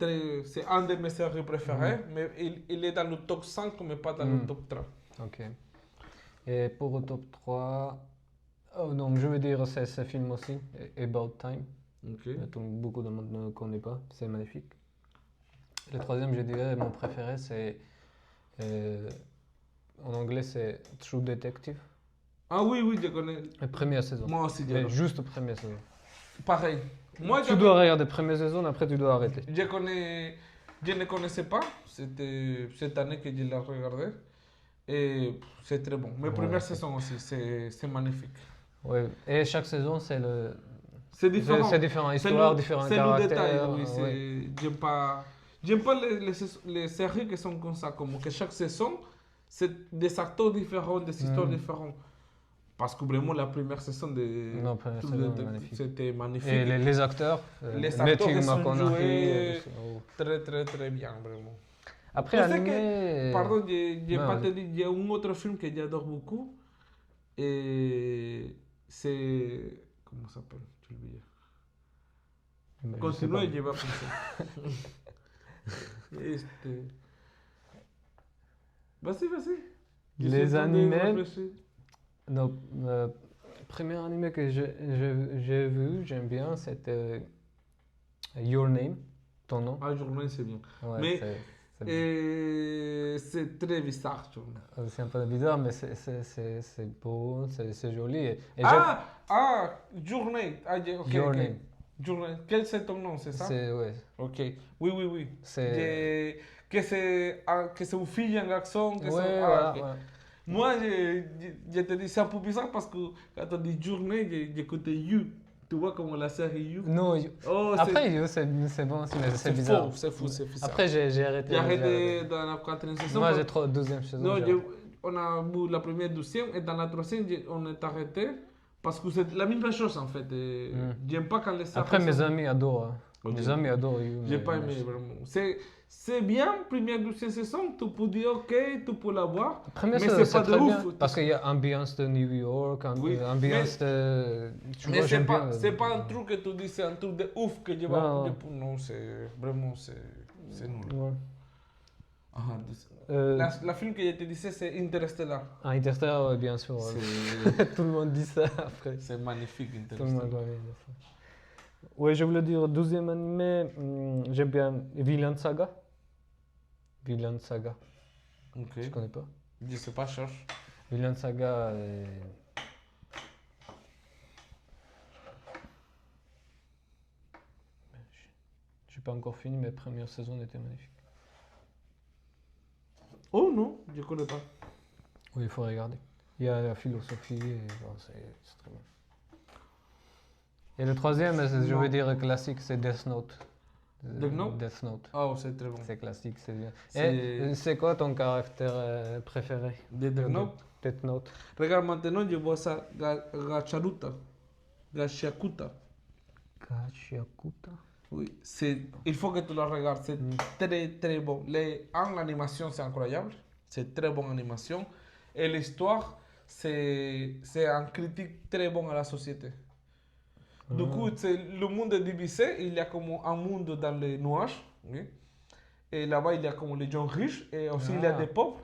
un de mes séries préférées, mais il est dans le top 5, mais pas dans le top 3. Ok. Et pour le top 3, oh non, je veux dire, c'est ce film aussi, About Time. Okay. Beaucoup de monde ne connaît pas, c'est magnifique. Le troisième, je dirais, mon préféré, c'est. En anglais, c'est True Detective. Ah oui, je connais. La première saison. Moi aussi, je connais. Juste la première saison. Pareil. Moi, tu dois regarder la première saison, après tu dois arrêter. Je ne connaissais pas. C'était cette année que je l'ai regardé. Et c'est très bon. Mes premières saisons aussi, c'est magnifique. Ouais. Et chaque saison, c'est différent. C'est différent. Histoire, différents caractères. C'est le détail, oui. J'aime pas les séries qui sont comme ça. Comme que chaque saison, c'est des acteurs différents, des histoires différentes. Parce que vraiment, la première saison c'était magnifique. Et les acteurs, Matthew McConaughey, très très très bien, vraiment. Après, animé... Pardon, je n'ai pas te dit, il y a un autre film que j'adore beaucoup. Et c'est... Comment ça s'appelle? Tu l'oublies. Continue, je vais penser. Vas-y. Les animés... Non, le premier animé que j'ai vu, j'aime bien, c'était Your Name, ton nom. Ah, Your Name, c'est bien. Ouais, mais c'est très bizarre, Your Name. C'est un peu bizarre, mais c'est beau, c'est joli. Et Your Name. Okay, Your Name. Your Name. Quel c'est ton nom, c'est ça? Ouais. Ok. Oui. Que c'est une fille, un garçon. Voilà. Moi, je te dis, c'est un peu bizarre parce que quand on dit journée, j'écoutais You. Tu vois comme la série You? Non, après You, c'est bon, c'est bizarre. C'est fou. Après, j'ai arrêté. J'ai arrêté dans la 4e saison. Moi, j'ai 12e saison. Non, on a vu la première, deuxième, et dans la troisième, on est arrêté parce que c'est la même chose en fait. J'aime pas quand les sagas Après, mes sont- amis adorent. Hein. Ok. Mes amis adorent You. J'ai mais- pas aimé vraiment. C'est bien, première, deuxième saison, tu peux dire ok, tu peux la voir. Première mais saison, c'est pas de très ouf. bien, parce qu'il y a ambiance de New York, Oui, ambiance de... Tu Mais vois, c'est j'aime pas, bien. c'est pas un truc que tu dis, c'est un truc de ouf que je vais Non. écouter pour. Non, c'est vraiment, c'est nul. Ouais. Ah, Euh, la film que je te disais, c'est Interstellar. Interstellar, ouais, bien sûr. Ouais. C'est Tout le monde dit ça après. c'est magnifique, Tout le monde Interstellar. va dire ça. Ouais, je voulais dire, 12e animé, j'aime bien Vinland Saga. Vinland Saga, Ok. tu connais pas? Je sais pas, cherche. Vinland Saga, j'ai pas encore fini, mais première saison était magnifique. Oh non, je connais pas. Oui, il faut regarder. Il y a la philosophie, et bon, c'est très bien. Et le troisième, je Non. veux dire classique, c'est Death Note. Death Note? Death Note. Oh, c'est très bon. C'est classique, c'est bien. C'est- Et c'est quoi ton caractère préféré? De Death Note. Death Note. Regarde maintenant, je vois ça, Gacharuta. Gachakuta. Kachiakuta. Oui, il faut que tu la regardes, c'est très très bon. En animation, c'est incroyable, c'est très bonne animation. Et l'histoire, c'est un critique très bon à la société. Du coup, le monde est divisé, il y a comme un monde dans les nuages, oui. Et là-bas, il y a comme les gens riches, et aussi il y a des pauvres.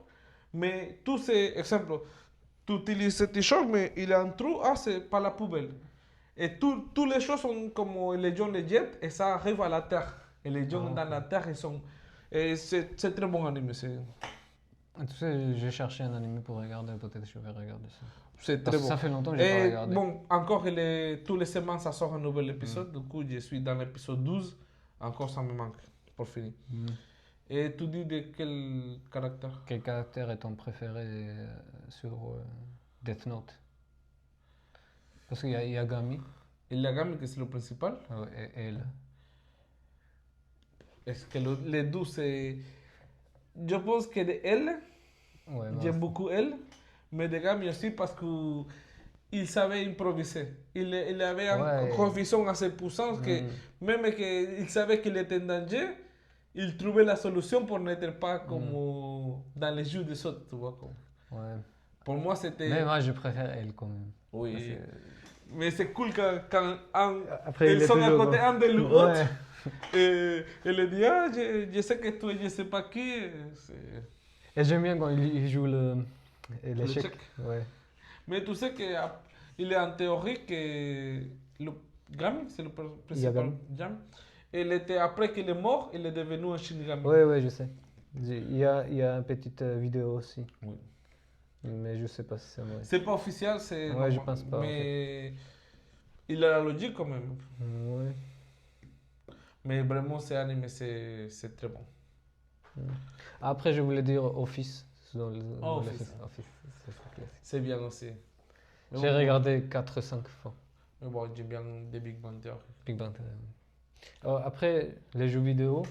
Mais tous ces exemples, tu utilises ce t-shirt, mais il y a un trou, c'est pas la poubelle. Et toutes les choses sont comme les gens les jettent et ça arrive à la terre. Et les gens dans la terre, ils sont. Et c'est très bon anime. Tu sais, j'ai cherché un anime pour regarder, peut-être je vais regarder ça. C'est Parce très que bon. ça fait longtemps que j'ai pas Et regardé. bon, encore tous les semaines, ça sort un nouvel épisode. Du coup, je suis dans l'épisode 12. Encore, ça me manque pour finir. Et tu dis de quel caractère? Quel caractère est ton préféré sur Death Note? Parce qu'il y a Yagami Et Yagami, que c'est le principal. et elle. Est-ce que les deux, c'est. Je pense que de elle. Ouais, J'aime beaucoup elle, mais de Gami aussi parce qu'il savait improviser. Il avait une conviction assez puissante que même qu'il savait qu'il était en danger, il trouvait la solution pour n'être pas comme dans les jeux des autres, tu vois. Ouais. Pour moi, c'était... Mais moi, je préfère elle quand même. Oui. Mais c'est cool quand Après, ils sont à côté un de l'autre. Ouais. Et il dit, je sais que toi, je sais pas qui. Et j'aime bien quand il joue l'échec. Ouais. Mais tu sais qu'il est en théorie que le Gami, c'est le principal Yagami. Gami, il était, après qu'il est mort, il est devenu un Shinigami. Ouais, je sais. Il y a une petite vidéo aussi. Oui. Mais je sais pas si c'est vrai. C'est pas officiel, c'est. Ouais, je pense pas. Mais il a la logique quand même. Ouais. Mais vraiment, c'est animé, c'est très bon. Après, je voulais dire Office. Office. C'est très classique. C'est bien aussi. Mais J'ai bon, regardé 4-5 fois. Mais bon, j'aime bien des Big Bang Theory. Big Bang Theory. Après, les jeux vidéo,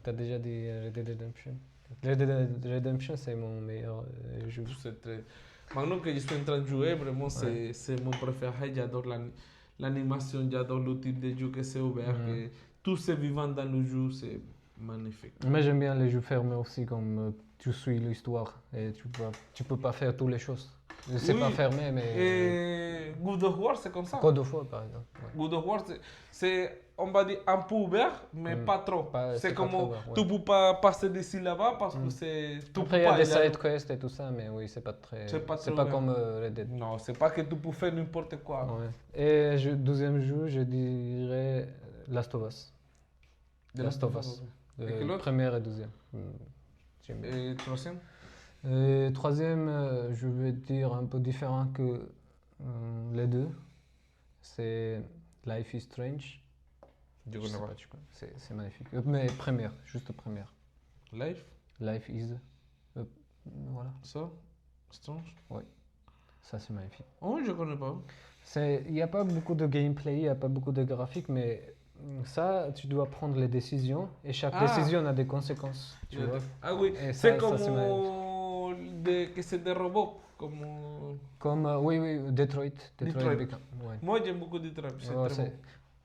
tu as déjà dit Red Dead Redemption. Red Dead Redemption, c'est mon meilleur jeu. C'est très... Maintenant que je suis en train de jouer, vraiment, c'est mon préféré. J'adore l'animation, j'adore le type de jeu que c'est ouvert. Que tout c'est vivant dans le jeu, c'est magnifique. Mais j'aime bien les jeux fermés aussi, comme tu suis l'histoire et tu peux pas faire toutes les choses. C'est pas fermé, mais... Et God of War, c'est comme ça. God of War, par exemple. Ouais. God of War, c'est, on va dire, un peu ouvert, mais pas trop. C'est comme, tu peux pas passer d'ici là-bas parce que c'est... Après, il y a des side quests et tout ça, mais oui, c'est pas très... C'est pas comme Red Dead. Non, c'est pas que tu peux faire n'importe quoi. Ouais. Et deuxième jeu, je dirais Last of Us. Last of Us. Première et deuxième. J'aime bien. Et troisième? Et troisième, je vais dire un peu différent que les deux. C'est Life is Strange. Je connais pas. C'est magnifique. Mais première, juste première. Life is. Voilà. Ça? Strange? Oui. Ça, c'est magnifique. Oh, je connais pas. Il n'y a pas beaucoup de gameplay, il n'y a pas beaucoup de graphiques, mais ça, tu dois prendre les décisions et chaque décision a des conséquences. Tu vois. Ah oui, Et c'est ça, comme c'est que c'est des robots, comme... Comme, oui, Detroit. Detroit. Become, ouais. Moi, j'aime beaucoup Detroit, c'est Ouais, très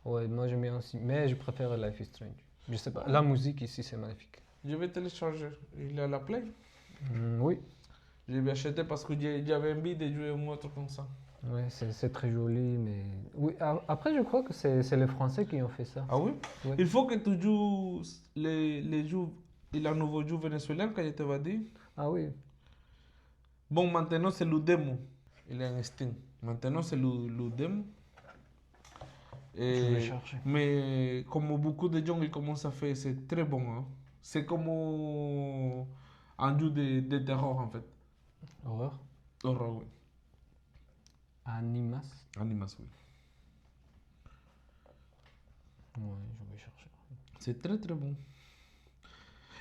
bon. ouais, moi j'aime bien aussi. Mais je préfère Life is Strange. Je sais pas. La musique ici, c'est magnifique. Je vais télécharger. Il est à la Play. Oui, Je vais acheter parce que j'avais envie de jouer un autre comme ça. ouais, c'est très joli, mais... Oui, après, je crois que c'est les Français qui ont fait ça. Ah oui? Ouais. Il faut que tu joues les jeux, le nouveau jeu vénézuélien que je t'avais dit. Ah oui, Bon, maintenant c'est le démo. Il est en Steam. Maintenant c'est le démo. je vais Et- chercher. mais comme beaucoup de gens ils commencent à faire, c'est très bon. Hein. C'est comme un jeu de terror en fait. Horreur. Horreur, oui. Animas. Animas, oui. Ouais, je vais chercher. C'est très très bon.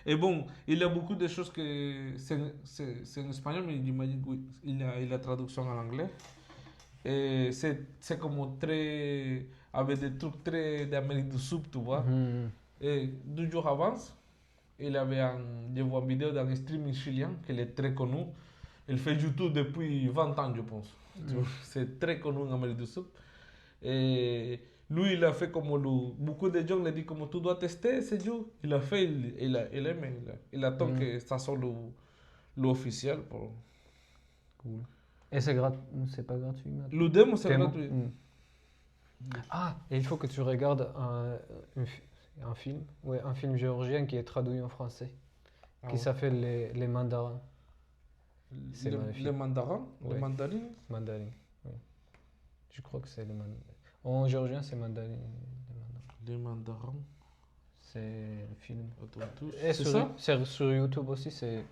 Et bon, il y a beaucoup de choses que c'est en espagnol, mais j'imagine qu'il y a la traduction en anglais. Et c'est comme très. Avec des trucs très d'Amérique du Sud, tu vois. Mhm. Et 2 jours avant, je vois une vidéo d'un streaming chilien qui est très connu. Il fait YouTube depuis 20 ans, je pense. Tu vois, c'est très connu en Amérique du Sud. Et lui, il a fait comme beaucoup de gens lui disent comme tu dois tester ce jeu. Il a fait, il aime, il attend que ça sorte l'officiel. Pour... Cool. Et c'est pas gratuit maintenant. Le démo, c'est Démo. gratuit. Ah, et il faut que tu regardes un film, ouais, un film géorgien qui est traduit en français, Ah qui ouais. s'appelle les Mandarins. C'est magnifique. Les mandarins, les Ouais. mandarines. Mandarines, oui. Je crois que c'est les mandarins. En géorgien, c'est mandarines. Les mandarins. C'est le film. Attends, tous. Et C'est sur, ça? sur YouTube aussi, c'est.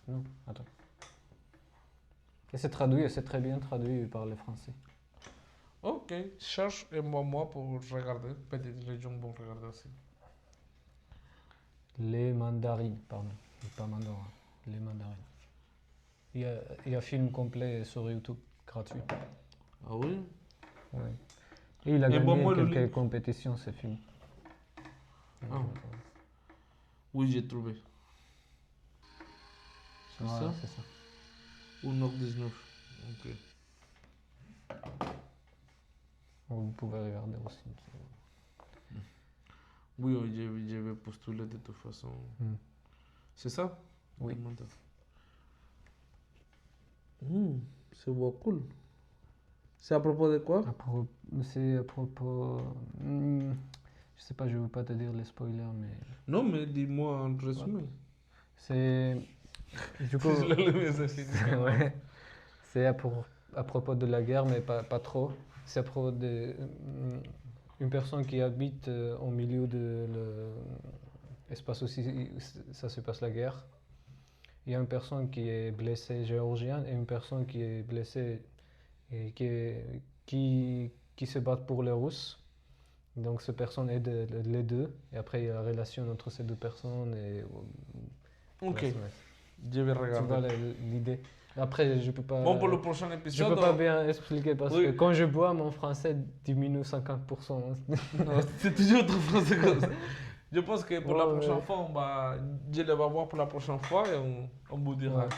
Non, attends. Et c'est traduit, et c'est très bien traduit par les Français. Ok, cherche et moi pour regarder. Peut-être les gens vont regarder aussi. Les mandarines, pardon. Pas mandarins. Les mandarines. Il y a film complet sur YouTube, gratuit. Ah oui? Ouais. Et il a Et bon, gagné moi, le quelques link. compétitions, ce film. Ah. Oui, j'ai trouvé. C'est Voilà, ça? c'est ça. 1h19. Ok. Vous pouvez regarder aussi. Oui, oui, je vais postuler de toute façon. C'est ça? Oui. Le mandat. C'est cool. C'est à propos de quoi? C'est à propos. Je sais pas, je veux pas te dire les spoilers, mais. Non, mais dis-moi en résumé. C'est. Du coup. Je l'ai lu, ça, c'est Ouais. C'est à propos de la guerre, mais pas trop. C'est à propos une personne qui habite au milieu de l'espace où ça se passe la guerre. Il y a une personne qui est blessée géorgienne et une personne qui est blessée et qui se bat pour les Russes. Donc cette personne aide les deux et après il y a la relation entre ces deux personnes et Ok, voilà, je vais tu vois regarder. l'idée. Après je peux pas Bon, pour le prochain je épisode. peux pas bien expliquer parce Oui. que quand je bois mon français diminue 50%. Non, c'est toujours trop français comme ça. Je pense que pour la Ouais, prochaine ouais. fois, je le vais voir pour la prochaine fois et on vous dira. Ouais.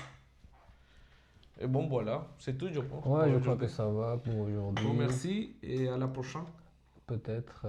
Et bon, voilà, c'est tout, je pense. Ouais, pour je crois que aujourd'hui. ça va pour aujourd'hui. Bon, merci et à la prochaine. Peut-être.